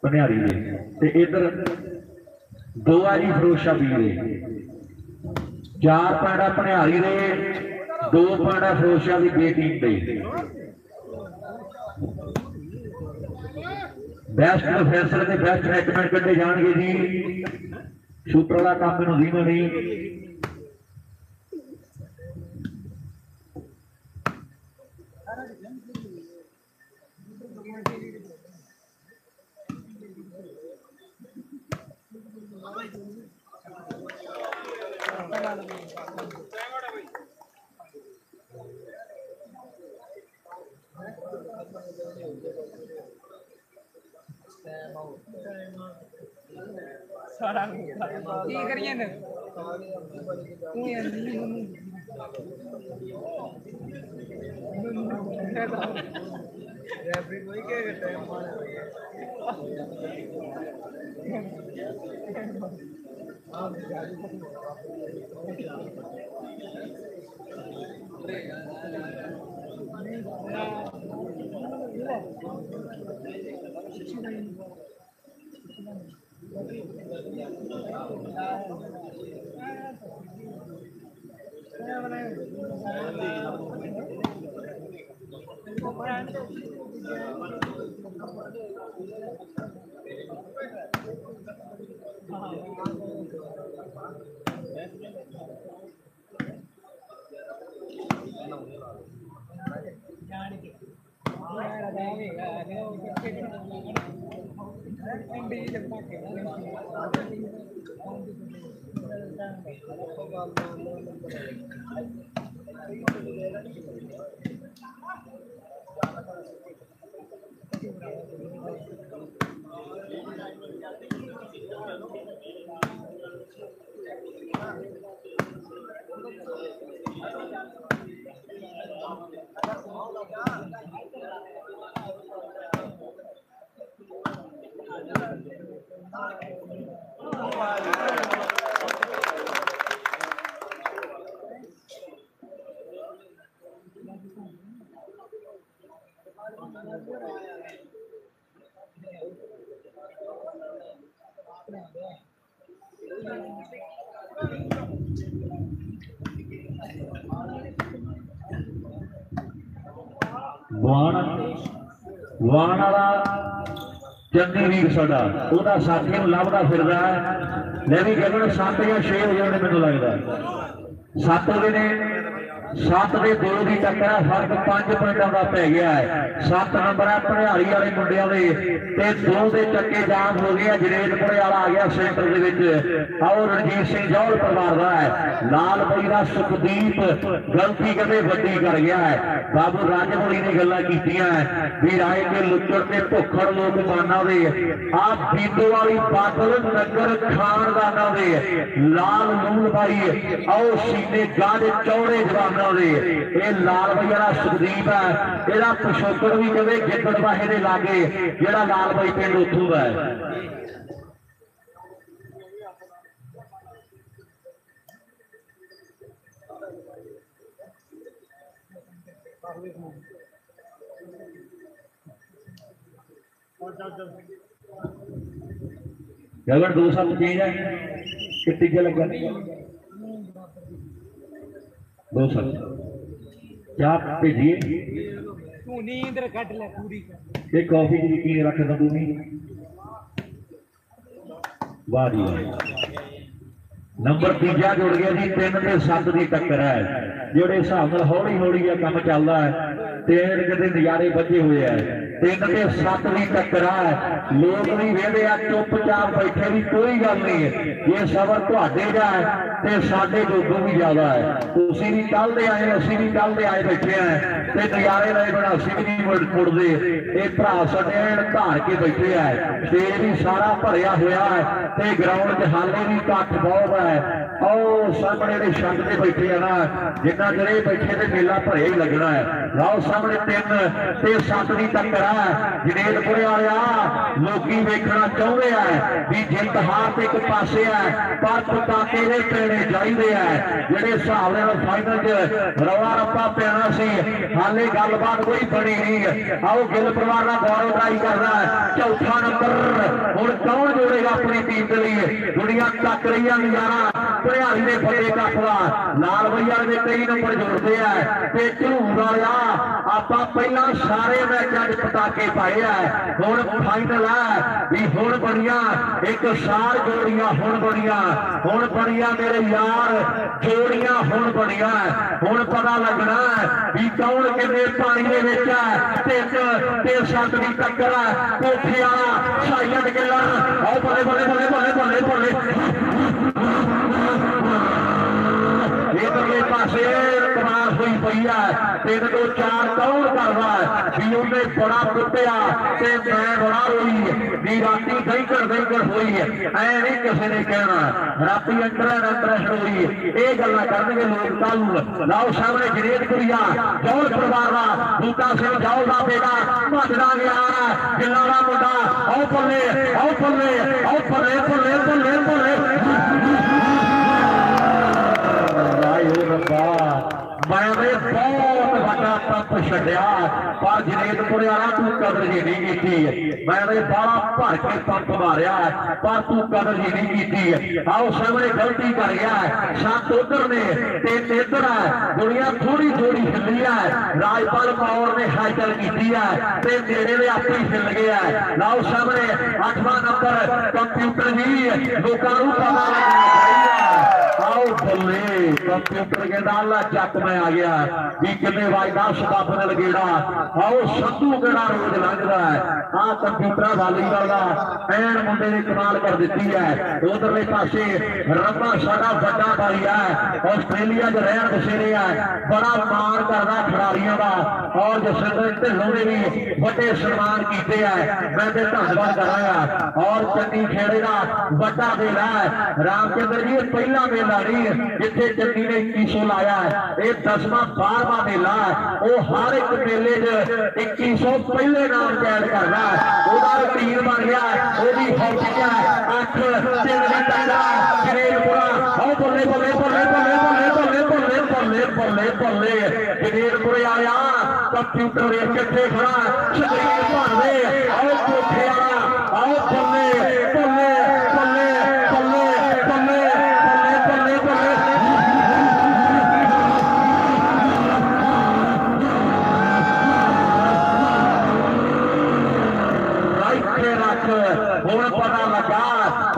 भनियारी जी इधर 2 है जी फिरोज वीर 4 पॉइंट भनियारी दे 2 पॉइंट फिरोज शाह की बे टीम के बेस्ट डिफेंसर के बेस्ट नेटमैन कटे जाएंगे जी शूटर का काम मैनूं दीना नहीं वाण वाला चंगी वीर साडा ओहदा साथी नूं लभदा फिरदा है। मैं भी कहना 7 या 6 हो जाने मैनूं लगदा 7 हो गए ने 7 ਦੇ 2 ਦੀ टक्कर है फर्क 5 पॉइंटां का पै गया है। 7 नंबर है भड़ियाली वाले मुंडियां दे ते 2 ਦੇ चक्के जाम हो गया। जनेतपुरे वाला आ गया सेंटर दे विच आओ रणजीत सिंह जौहल परिवार दा है। लाल बई दा सुखदीप गलती कदे वड्डी कर गया है। बाबू राजमौली ने गल्लां कीतियां भी राय के लुच्चड़ ते भुखड़ लोग माना दे आ बीतो वाली बादल नगर खानदाना दे लाल मूल भाई आओ सीने गाढ़े चौड़े जवाना लाल भाई वाला सुखदीप है यदा पिछोकड़ भी कहे गिद्दड़ वाहे के लागे जरा लाल भाई पिंड उथों का है। गगन 2-7 चेंज है कि तीजे लगा 2-7 क्या भेजिए तू नींद कट ले पूरी एक कॉफी की यकीन रख दो तू नहीं वाह जी नंबर तीजा जुड़ गया जी 3 ते 7 की टक्कर है जोड़े हिसाब नाल हौली हौली काम चलता है तेल कदे नजारे बचे हुए है 3 ते 7 की टक्कर है लोग भी वेहदे आ चुपचाप बैठे भी कोई गल नहीं है ये सबर तुहाडे दा है ते साडे जोगों भी ज्यादा है तुसीं भी कल दे आए असीं भी कल दे आए बैठे हैं ते नजारे ले बना असीं भी नहीं मुड़दे ये भरा साडे धार के बैठे है स्टेज भी सारा भरिया होया है ते ग्राउंड च हाले भी घट बहुत है और सामने ਜਿਹੜੇ ਛੱਡ ਤੇ बैठे है ना जिन्ना ਜਿਹੜੇ बैठे ते मेला भरिया ही लगना है। लाओ सामने 3 ते 7 की टक्कर है जनेतपुरे वालिया लोकी वेखना चाहते हैं भी जित हार ते एक पासे है पर पटाके दे पेने चाहिए है जेडे हिसाब नाल फाइनल च रवा रप्पा पैना सी हाले गलबात कोई बनी नहीं। आओ गिल परिवार का गौरव ट्राई करना है चौथा नंबर हुण कौन जोड़ेगा अपनी टीम के लिए दुनिया तक रही है नजारा भड़ियाली ने फटे कपड़ा लाल भैया ने कई नंबर जोड़ते हैं ते झूर वालिया आपां पहला सारे मैचों च पटाके पाए है हुण फाइनल है भी हुण बनिया एक साल जोड़ियां हुण बनिया मेरे यार जोड़ियां हुण बनिया हुण पता लगना भी कौन किन्ने पानी दे विच है 3 ते 7 की टक्कर है कोठे वाला शायद गिला आओ बल्ले बल्ले बल्ले बल्ले बल्ले बल्ले इधरले पासे क्रॉस हुई पई है 3 तो 4 कौन करदा है भी उन्हें बड़ा कुटिया ते मैं बड़ा रोई भी राती दईकड़ होई है ऐ नहीं किसी ने कहना राती इंटरेस्ट होई ये गल्लां करनगे लोग कल। लाओ सामने जनेतपुरिया जौहल परिवार का बूटा सिंह जौहल का बेटा भजदा गया गिल्ला का मुंडा आओ बल्ले आओ बल्ले आओ बल्ले बल्ले बल्ले बल्ले मैं बहुत बड़ा पंप छड्या पर जनेतपुर वाला तू कदर जी नहीं की। मैंने बाला भर के पंप मारिया पर तू कदर जी नहीं की। आओ सामने गलती कर गया सत उधर ने तीन इधर है। दुनिया थोड़ी थोड़ी हिली है। राजपाल कौर ने हाईटल की है नेड़े में आप ही हिल गया। लाओ सामने 8वां नंबर कंप्यूटर जी लोगों को पता लगना चाहिए। आओ बल्ले कंप्यूटर के नाल चक में आ गया भी कितने वायदा शबाब ने लगेड़ा। आओ संधू केड़ा रोज लंघदा है आ कंप्यूटर वालीबाल का एन मुंडे ने कमाल कर दी है। उधरले पासे रब्बा साडा बड़ा भाई है ऑस्ट्रेलिया च रहन बसेरे है बड़ा मान करदा खिडारियों का और जसविंदर ढिल्लों ने भी बड़े सम्मान किए हैं। मैं धन्यवाद करांगा और चन्नी खेड़े का बड़ा मेला है रामचंद्र जी पहला मेला नहीं जिथे चन्नी ने 2100 लाया है। ये 10वां 12वां मेला है। वो हर एक मेले 2100 पहले नाम कैद करना रूटीन बन गया। वही हॉकी है 8 3 भी टक्का जनेतपुरा और बल्ले बल्ले बल्ले बल्ले बल्ले बल्ले बल्ले बल्ले बल्ले जनेतपुरे आया कंप्यूटर किथे खड़ा स्क्रीन भर दे आओ कोठे वाला आओ बल्ले बल्ले बल्ले बल्ले बल्ले बल्ले बल्ले बल्ले रख हूं पता लगा।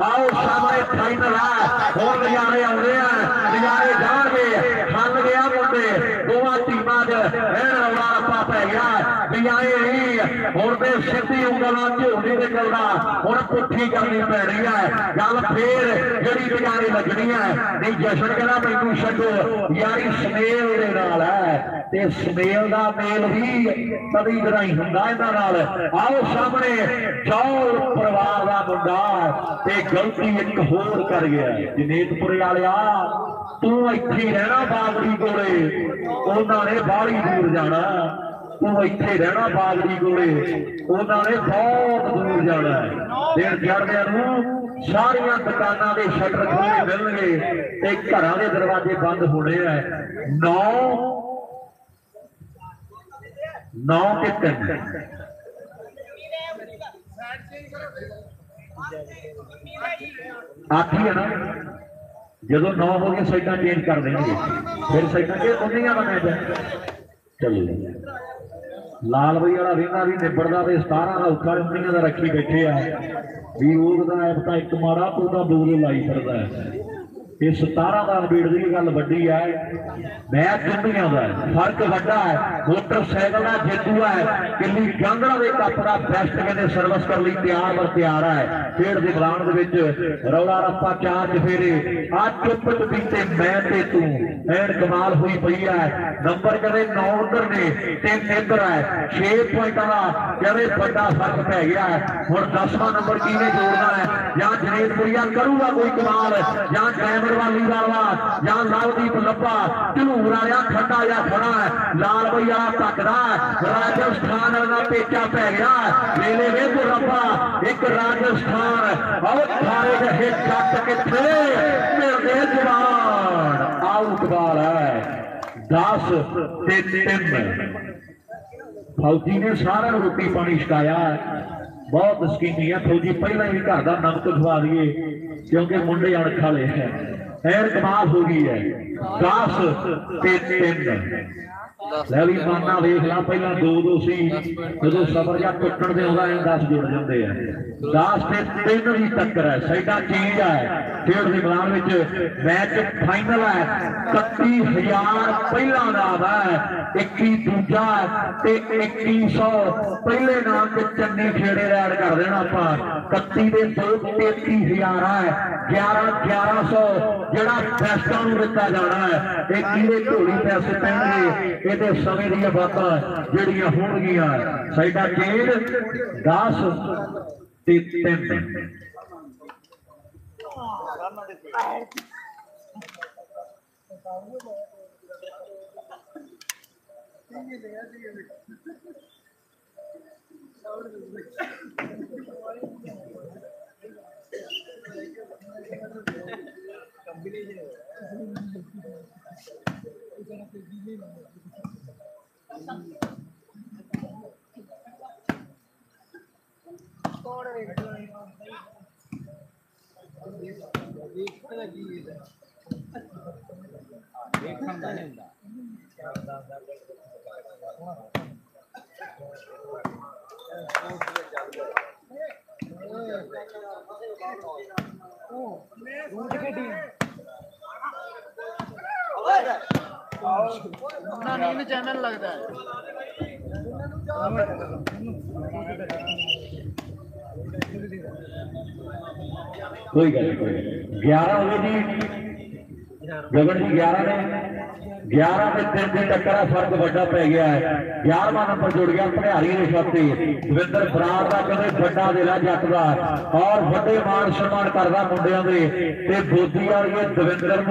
आओ सामने फाइनल है हूं नजारे आने नजारे जाएंगे हल गया मुंडे दोवां टीमां रौला रप्पा पै गया भी आए नहीं हूं तो सीधी उंगल झोल नहीं निकलता हूं पुट्ठी करनी पैनी है। गल फिर जी नजारे लगनी है नहीं जशन कहना मैनू छड्डो यारी समेल दे नाल है ते समेल का मेल भी कभी कदाई हुंदा इन्हां नाल। आओ सामने चौल परिवार का मुंडा ते गलती एक होर कर गया जनेतपुरे वालिया तू इत्थे रहना बागड़ी कोले उन्होंने बाहली दूर जाना। तू इत्थे रहना बागड़ी कोले उन्होंने बहुत दूर जाना। दिन चढ़दे सारिया दुकाना के शटर खोले मिलणगे ते घरां दे दरवाजे बंद होने हैं। 9 के 3 8 ही है ना जो 9 हो गए साइडा चेंज कर देंगे फिर साइडा के उन्नियां का मैच है। चलो लाल बई वाला वेंदा भी निबड़दा ते 17 का उखा उन्नियां का रखी बैठे आ भी ओहदा ऐप एक माड़ा तो दूर लाई फिरदा है। ये 17 का नबेड़ की गल वड्डी है मैच दुनिया का फर्क वड्डा है। मोटरसाइकिल का जेतू है किली गांगड़ा के कप का बेस्ट कहते सर्विस करने तैयार बर तैयार है। खेड के मैदान रौला रप्पा 4 चफेरे आ चुप चपीते मैं ते तू एन कमाल हुई पई है। नंबर कहते 9 उधर ने 3 इधर है 6 पॉइंटा का कहते बड़ा फर्क पै गया है। हुण 10वां नंबर किने जोड़ना है या जनेतपुरिया करूगा कोई कमाल या वाली वाला या लालदीप लब्बा झलूर आया खड्डा या खड़ा है लाल बई वाला तकदा राजस्थान का पेचा पै गया मेले में रब्बा एक राजस्थान और सारे जहे जट किथे मिलते जवान आउट बाल है 10 ते 3 फौजी ने सारा रोटी पानी छकाया बहुत स्कीमी है। फौजी पहले ही घर का नमक खवा दिए क्योंकि मुंडे अणख वाले हैं। खैर कमाल हो गई है 10 ते 3 लैली माना वेख ला पहला 2-2 सी जो सफर या टुटण दे आउंदा 10 जुड़ जाते हैं 10 ते 3 की टक्कर है। साइडा चेंज है खेड के मैदान में मैच फाइनल है 31,000 पहला नाम है 21 दूजा ते 2100 पहले नाम से चन्नी खेड़े ऐड कर देना आप 31 के 2 33,000 है 11,1100 जड़ा फैसटा दिता जाना है। एक कीड़े ढोली पैसे पैणगे ये समय दी बातां जिहड़ियां होणगियां। साइडा चेंज 10 ते 3 कॉम्बिनेशन ਦੇਖਣ ਦਾ ਨਹੀਂ ਹੁੰਦਾ नींद चैनल लगता है कोई गल नहीं 11 हो गए जी गगन जी 11 ने 11 के 3 की टक्कर फर्क बड़ा पै गया है 11वां नंबर जुड़ गया भड़ियारी के छाते दविंदर बराड़ का कहते बड़ा दिल है जट का और बड़े मान सम्मान करता मुंडिया के बोधी वाली दविंदर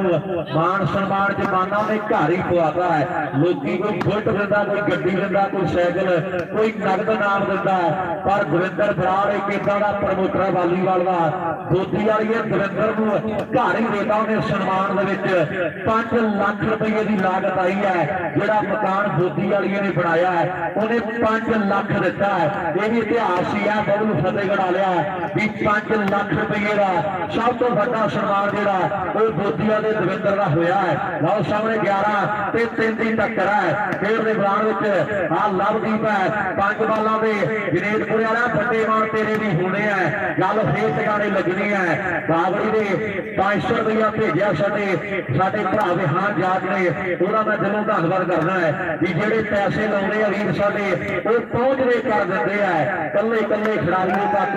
मान सम्मान जमाना ने घर ही पवाता है लोग कोई बुलट दिता कोई गड्डी दिता कोई सैकल कोई नगद नाम दिता है पर दविंदर बराड़ एक इदा का प्रमोटर वालीबाल का बोधी वाली दविंदर घर ही देता उन्हें सन्मान 5 लाख रुपये की लागत आई है जोड़ा मकान बोधी वाली ने बनाया है उन्हें 5 लाख दिता है यह भी इतिहास ही है बबलू फतेहगढ़ वालिया भी 5 लाख रुपये का सब तो बड़ा सम्मान जोड़ा वो बोधी वाले दविंदर का होया है लो सामने 11 ते 3 की टक्कर है खेल के मैदान आ लवदीप है 5 बालों के जनेतपुर वाला बड़े मान तेरे भी होने हैं गल फिर टिकाने लगनी है बाबरी ने 500 रुपया भेजा साडे भरा दे हाँ जाग ने उहदा मैं दिलों धन्नवाद करना है कि जेडे पैसे लाउंदे आ वीर साडे वो पहुंचदे कर दिंदे है कल्ले कल्ले खिडारियों तक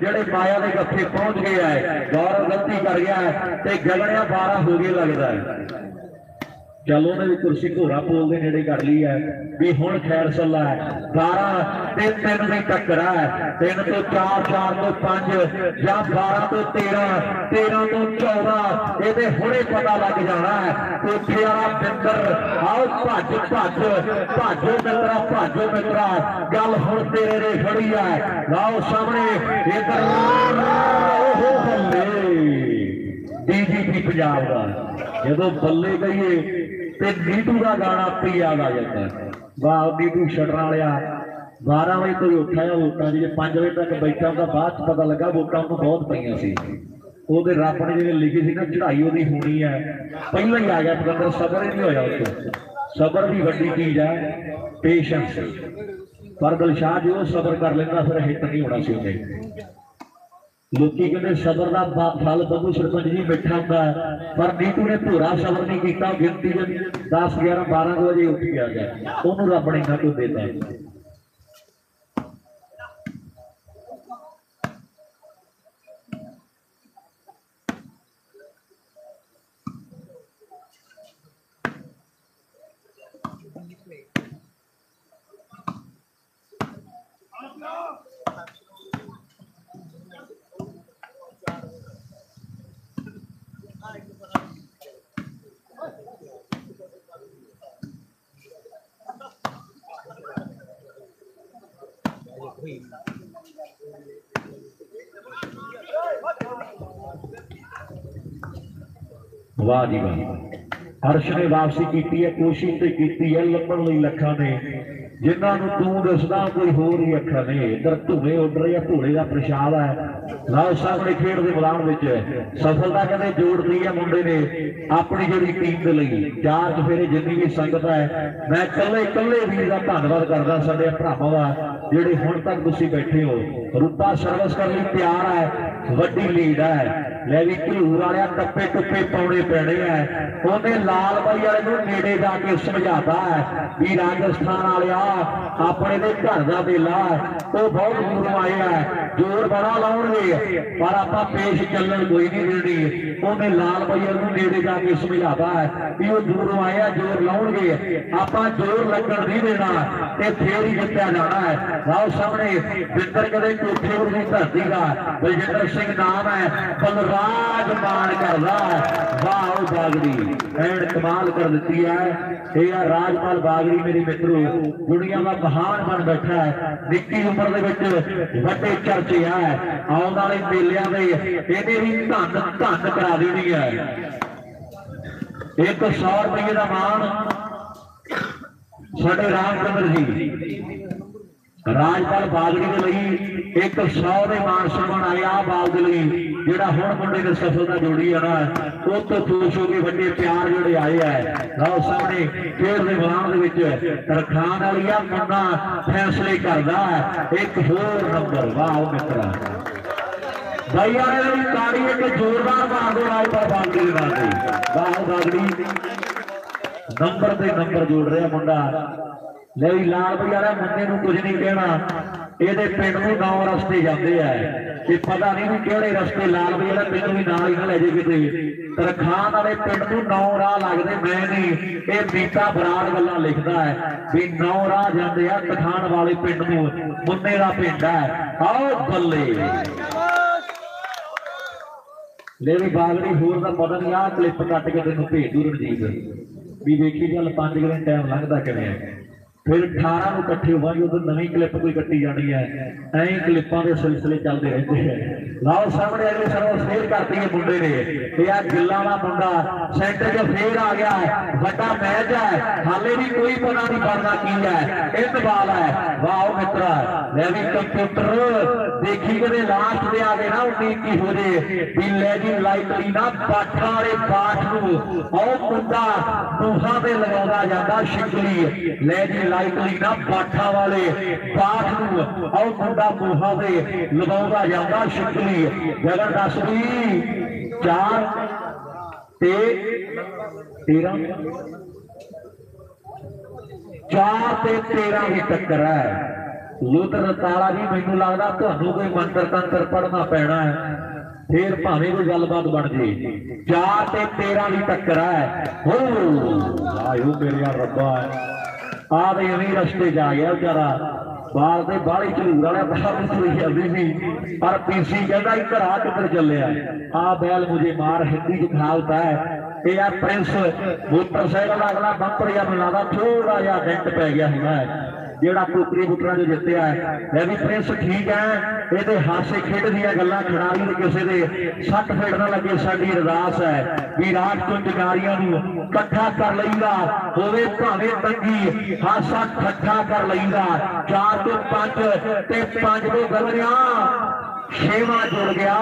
जेडे माया दे गत्थे पहुंच गए है गौरव गलती कर गया है ते गगड़िया 12 हो गए लगता है चलो उन्हें भी कुर्सी घोड़ा पोल के नेड़े कर ली है भी हुण खैर सला है 12 ते 3 की टक्कर है 3 तो 4 4 तो 5 या 12 तो 13 13 तो 14 ये हुणे पता लग जाना है कोठे वाला बिंदर आओ भज भज भाजो मित्रा गल हुण तेरे ने खड़ी है लाओ सामने इधर डीजीपी पंजाब का जो बल्ले गई नीटू का गाना आपे याद आ जाता है वाह नीटू छड़न वालिया 12 बजे तो उठा है वोटा जी 5 बजे तक बैठा होगा बाद पता लगा वोटा उन्होंने बहुत पईयां सी ਉਹਦੇ ਰੱਬ ਨੇ ਜਿਹੜੇ ਲਿਖੀ ਸੀ ਨਾ ਚੜਾਈ ਉਹਦੀ ਹੋਣੀ ਹੈ ਪਹਿਲਾਂ ਹੀ ਆ ਗਿਆ ਪਤੰਦਰ ਸਬਰ ਹੀ ਨਹੀਂ ਹੋਇਆ ਉੱਥੇ ਸਬਰ ਦੀ ਵੱਡੀ ਚੀਜ਼ ਹੈ ਪੇਸ਼ੈਂਸ ਪਰ ਦਿਲਸ਼ਾਹ ਜੀ ਉਹ ਸਬਰ ਕਰ ਲੈਂਦਾ ਫਿਰ ਹਿੱਟ ਨਹੀਂ ਹੋਣਾ ਸੀ ਉਹਨੇ लोकी कहते सबर का फल बबू सरपंच जी बैठा होंगे पर नीटू ने पूरा सबर नहीं किया गिनती 10 11 12 बजे उठ के आ गया उन्होंने रब ने इन्ना कुछ देता है वाह जी वाह हर्ष ने वापसी की है कोशिश तो की है लभण लई लखा ने जिन्होंने तू दसदा कोई होर ही अखा ने इधर धुएं उड़ रहे धूड़े का प्रसाद है लाओ सामने खेड के मैदान में सफलता कहते जोड़ती है मुंडे ने अपनी जी टीम के लिए 4 चफेरे जिन्नी भी संगत है मैं कल्ले कल्ले वीर का धन्यवाद करता साडे भरावां का जिहड़े हुण तक तुसीं बैठे हो रूपा सर्विस करने तैयार है वड्डी लीड है लै भी घूर वाले टप्पे टुप्पे पाने पैने है उन्हें लाल बाई वाले नेड़े जाके समझाता है भी राजस्थान वाले अपने दे घर का बेला तो बहुत दूर आए है जोर बड़ा लाउणगे पर आप पेश चलन कोई नहीं देनी उन्हें लाल बाई वाले नेड़े जाके समझाता है भी वो दूर आए है जोर लाउणगे आप जोर लगन नहीं देना ते फिर ही जितया जाना है लाओ सामने बिंदर कदे कोठे की धरती का बलजिंदर सिंह नाम है बलराज मान करदा वाह बागड़ी एंड कमाल कर दी है यह राजपाल बागड़ी मेरी मित्रों दुनिया का महान बन बैठा है निक्की उम्र के चर्चे है आने वाले मेलिया इन्हें भी धन धन करा देनी है 100 रुपये का मान साडे रामचंद्र जी राजपाल बागड़ी के लिए 100 के मान सम्मान आए आ बाल के लिए जोड़ा हूँ मुंडे ने सफलता जोड़ी है ना वो तो खुश हो के बड़े प्यार जोड़े आए है लो सामने खेल के मैदान तरखान वाली आ मुन्ना फैसले करता है एक होर नंबर वाह मित्रा भाई आने ताड़ी एक जोरदार मार दो राजपाल बागड़ी वाह बागड़ी नंबर से नंबर जोड़ रहा मुंडा ले लाल बजारा मुंडे कुछ नहीं कहना ये पिंड में 9 रस्ते जाते हैं पता नहीं भी कि रस्ते लाल बजारा पिंड भी नाल ही ना ले जाए किते तरखान वाले पिंड में 9 राह लगते मैं नहीं ये बीता बराड़ गल्लां लिखता है भी 9 राह जाते हैं तरखान वाले पिंड में मुन्ने का पिंड है आओ बल्ले ले भी बागड़ी होर का पता नहीं आ क्लिप कट के तेन भेज दू रणजीत भी देखी चल 5 दिन टाइम लंघता किवें फिर 18 को कट्ठे होवांगे उधर नवी क्लिप कोई कट्टी जानी है ऐ क्लिपां के सिलसिले चलते रहते हैं लाओ सामने अगले सरव फेर करती है मुंडे ने यह गिल्ला का मुंडा सेंटर च फेर आ गया है बड़ा मैच है हाले भी कोई पता नहीं बनना की है एक बाल है वाह मित्रा मैं भी कंप्यूटर देखी कदे लास्ट दे आ गए ना 19 हो जाए भी लेजिंग लाइकली ना पाठा वाले पाठ नूं और मुंडा मूहां ते लगाउंदा जांदा शिकली लेजिंग लाइकली ना पाठा वाले पाठ नूं और मुंडा मूहां ते लगाउंदा जांदा शिकली जगह 10 भी 4 ते 13 4 ते 13 की टक्कर है लुतर ताला जी मैनू लगता तुहानू कोई मंत्र तंत्र पढ़ना पैना है फिर भावें कोई गलबात बन जाए 4 ते 13 की टक्कर है हो आयो मेरे रब्बा आ तो इवें रस्ते च आ गया बेचारा बाल से बाहली झूर वाले बाहर सुई जाती थी पर पीसी कहता इधर आ किधर चले आ बैल मुझे मार हिंदी च खालता है यह प्रिंस मोटरसाइकिल अगला बंपर या मिलादा थोड़ा जहा डेंट पै गया होगा है जेड़ा टोकरी बुटरा जो जितया है मैं भी प्रिंस ठीक है ये हासे खेड दी गल्लां खिडारी किसी के सट फेड़ ना लगे साडी अरदास है भी रात को जगारियां कट्ठा कर लईदा होवे भावें तंगी हासा कट्ठा कर लईदा 4 तो 5 ते 5 को गलरिया 6वां जुड़ गया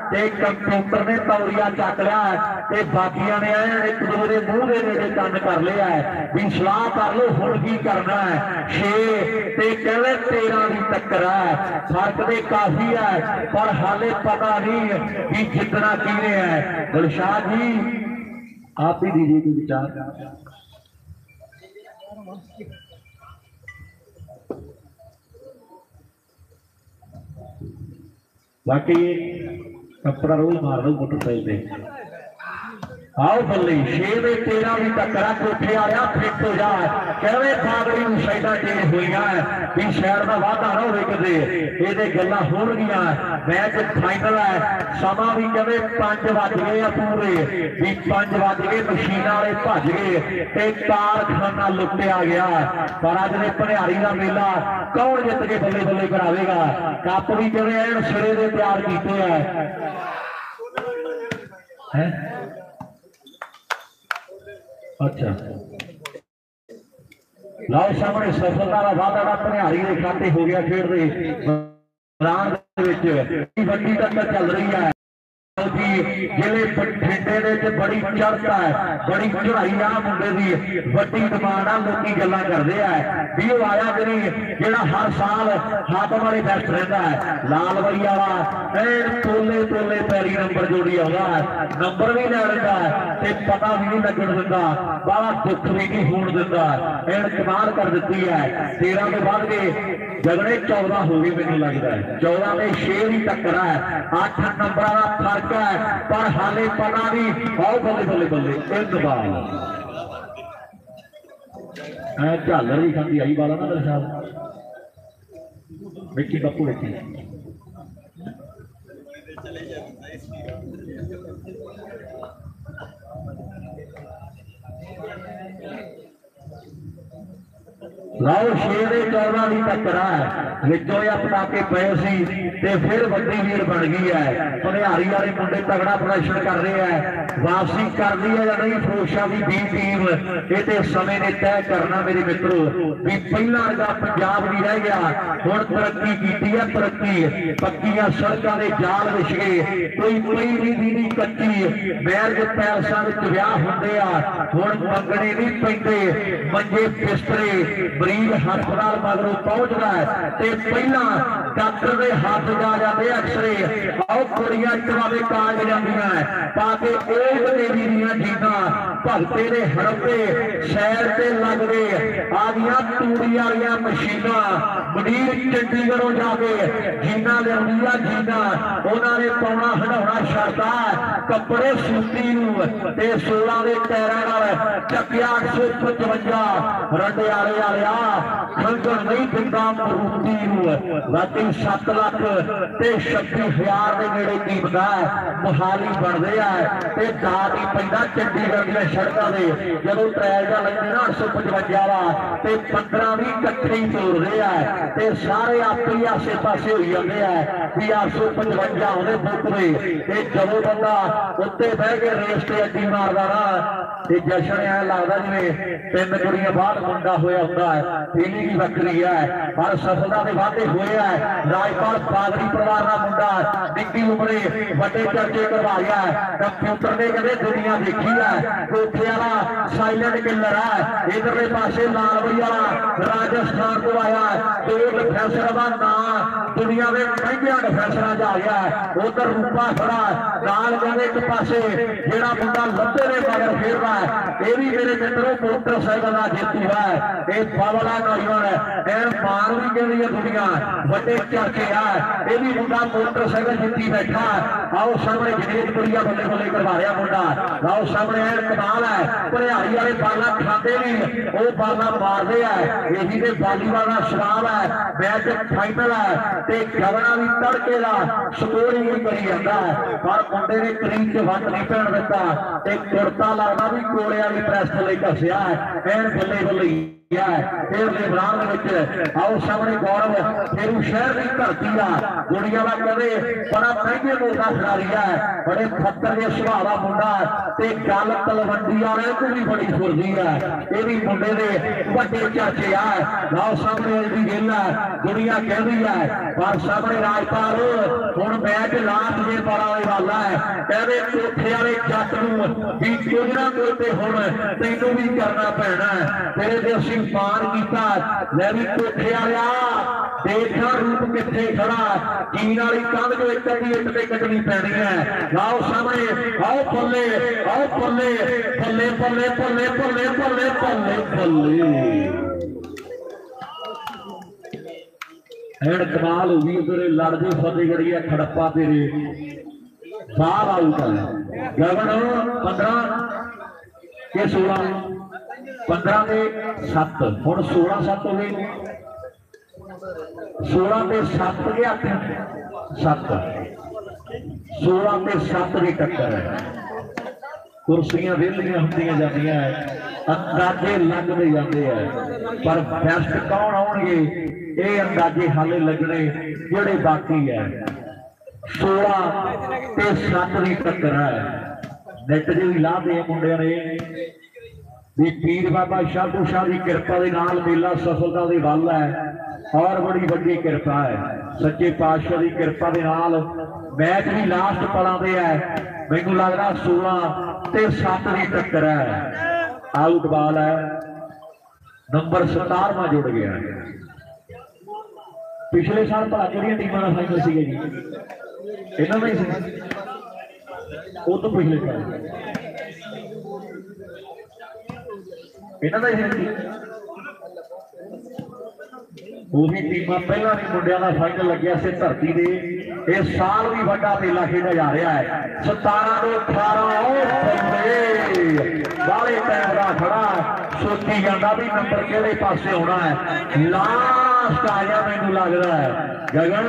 ते कंप्यूटर ने तौरिया चक लिया ते बाकियां ने एक दूसरे मुंह के नेड़े कन कर लिया है भी सलाह कर लो हुण की करना है 6 ते कहवे 13 की टक्कर है फर्क तो काफी है पर हाले पता नहीं कि जितना किने है दिलशाद जी आप ही दीजिए कोई विचार बाकी कपड़ा रोज मार दो मोटरसाइकिल पे आओ बल्ले 6 में 13 भी टक्करा कोठे आया फिट हो जा कहवे बागड़ी साइडा चेंज हुई भी शहर का वाधा ना हो किते ये गल्लां होणगियां मैच फाइनल है समा भी कहवे 5 बज गए पूरे भी 5 बज गए मशीन वाले भज गए ते कारखाना लुटिया गया पर अज ने भनियारी का मेला कौन जित के बल्ले बल्ले करावेगा कप भी कहवे एन सिरे दे तैयार कीते हैं अच्छा लाओ सामने सफलता का वादा भनियारी के खाते हो गया खेड मैदान वड्डी टक्कर चल रही है जिले बठिंडे बड़ी चढ़त है बड़ी चढ़ाई आ मुंडे की वड्डी डिमांड आ लोग गल्लां करते हैं भी वो आया कि नहीं जेड़ा हर साल हाथम वाले बेस्ट रहता है लाल बई वाला तोले तोले पैरी नंबर जोड़ी आउंदा है नंबर भी ले लेंदा है ते पता भी नहीं लगन दिंदा बड़ा दुख भी नहीं होण दिंदा एन कमाल कर दी है 13 के बाद के जगड़े 14 हो गए मैनूं लगता है 14 में 6 की टक्कर है 8 नंबर का फर्क है पर हाले पता नहीं आओ बल्ले बल्ले बल्ले इंतबाल झालर भी खाती आई वाला ना मेरे साहब देखी बापू देखी लाओ 6-14 की टक्कर है विचों पटाके पे सी ते फिर वड्डी लीड बन गई है। भनिहारी वाले मुंडे तगड़ा प्रदर्शन कर रहे हैं, वापसी कर दी है या नहीं फिरोजशाह की बी टीम ये समय ने तय करना मेरे मित्रों भी पहला वर्गा पंजाब नहीं रह गया हुण तरक्की की है तरक्की पक्कियां सड़कों के जाल विछ गए कोई भी नहीं कच्ची मैरिज पैलसां विच विआह हुंदे आ हुण मंगणे नहीं पैंदे मंजे बिस्तरे मरीज हस्पताल मगरों पहुंचदा है ते पहला डॉक्टर के हाथ जा जाते एक्सरे आओ कुड़ियां चवावे काज जांदियां ताकि ओह देवी दीयां जीना भगते दे हड़पे शहर से लगदे आदियां तूड़ी वालियां मशीनां मंडीर चंडीगढ़ों जाके जीना लिया जीना उन्होंने पाउना हटाउना छड्डता कपड़े सूती 16 के टायरां नाल चक्किया 855 रंडियाले वालिया खंगण नहीं दिंदा मरूती बाकी 7 लाख ते 26,000 के नेड़े कीमत है मोहाली बनते हैं ते दाद ही पैंदा चंडीगढ़ दी सड़कों से जदों ट्रैल जा लगदे ना 855 वा ते 15 भी इकट्ठे ही तोड़ते हैं ते सारे आप ही आसे पासे हो जाते हैं भी 855 आने बुकते ते जदों बंदा उत्ते बह के रेस ते अड्डी मारदा ना ते जशन ऐ लगदा जिवें 3 कुड़ियां बाहर मुंडा होया हुंदा है फीलिंग ही वक्री है पर सफलता के वादे हुए है। राजपाल बादरी परिवार का मुंडा निक्की उमरे बड़े चर्चे करवा गया है कंप्यूटर ने कहते दुनिया देखी है कोठे वाला साइलेंट किलर है इधरले पासे लालबई वाला राजस्थान तो आया दो डिफेंसर का नाम दुनिया के महंगे डिफेंसर च आ गया है उधर रूपा खड़ा नाल कहते एक पासे जेड़ा मुंडा लंबे ने मगर फेरदा है ये भी मेरे मित्रों मोटरसाइकिल का जेतू है ये बावला नौजवान है एन मान भी कहती है दुनिया बड़े चर्चे है ये भी मुंडा मोटरसाइकिल जीती बैठा आओ सामने जनेत कुड़िया बल्ले बल्ले करवा रहा मुंडा आओ सामने एन कमाल है भनिहारी वाले बाला खाते नहीं वो बाला मारते हैं यही ते वालीबाल का शराब है मैच फाइनल है ते गवना भी तड़के का स्कोरिंग भी करी जाता है पर मुंडे ने करीब च वट नहीं पैन दिता ते कुर्ता लगता भी कोड़े वाली प्रेस थले घसिया है एन बल्ले बल्ले आओ सामने गौरव फेरू शहर की धरती आ गुड़िया का कहते बड़ा महंगे मोटा खिलाड़ी है बड़े खतर के सुभाव का मुंडा ते गल तलवंडी वाले को भी बड़ी फुरदी है ये भी मुंडे के बड़े चर्चे है आओ सामने की गेल है गुड़िया कहती है पर सामने राजपाल हुण मैच लास्ट जे पारा वाला है कहते कोठे वाले जट नूं भी कुछ ना कुछ हुण तैनूं भी करना पैना तेरे ते असीं मान किया मैं भी कोठे आया देखा रूप किथे खड़ा जीन वाली कंध जो एक इट ते कटनी पैनी है लाओ सामने आओ बल्ले बल्ले बल्ले बल्ले बल्ले बल्ले बल्ले बल्ले एंड कमाल होगी तेरे लड़दे फतेहगढ़ी है खड़प्पा तेरे बाहर आउट है गगन 15 के 16 15 के 7 हुण 16-7 हो गए 16 के 7 के 8 7 16 के 7 की टक्कर है कुर्सियां वेलियां होंदियां जांदियां अंदाजे लगते जाते हैं पर बेस्ट कौन आउणगे ये अंदाजे हाले लगने जेड़े बाकी है 16 ते 7 की टक्कर है नेट जी भी ला दे मुंडिया ने भी पीर बाबा शाहू शाह की कृपा के नाल मेला सफलता के वल है और बड़ी वड्डी कृपा है सच्चे पातशाह की कृपा के नाल मैच भी लास्ट पलों से है मैनू लगता 16 ते 7 की टक्कर है आउट बॉल है नंबर 17वां जुड़ गया पिछले साल भला किहड़ियां टीमां दा फाइनल सीगे जी इन्हां दा ही सी वो तो पिछले साल इन्हां दा ही वही टीमां पहला भी मुंडिया का फाइनल लग्या से धरती दे इस साल भी बड़ा मेला खेला जा रहा है 17 तो 18 बाले टाइम का खड़ा सोची जाता भी नंबर किहड़े पासे होना है लास्ट आ गया मैनू लग रहा है गगन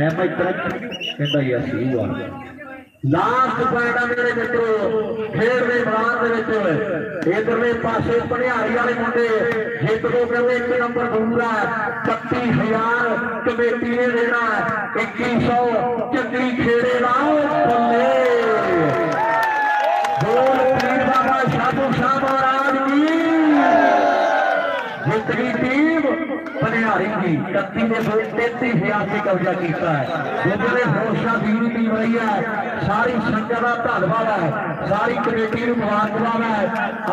एम कहता ही हुआ लास्ट पॉइंट मेरे मित्रों खेड के मैदान इधरले पासे भनियारी वाले मुंडे जित को कहते 1 नंबर दूर है 31,000 कमेटी ने देना 2100 चंगी खेड़े का बल्ले बोल पीर बाबा साधु शाह महाराज की जित गई टीम भनियारी की 31 ने 33,000 से कब्जा किया है जिन्होंने हौसला दी टीम रही है सारी संगत का धन्यवाद है सारी कमेटी को मुबारकबाद है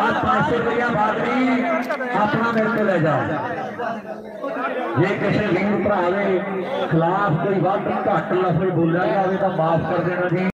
आज 500 रुपया बादरी अपना मेरे को ले जाओ जे किसी वीर भरा के खिलाफ कोई वध घट लफ्ज बोलिया जाए तो माफ कर देना जी।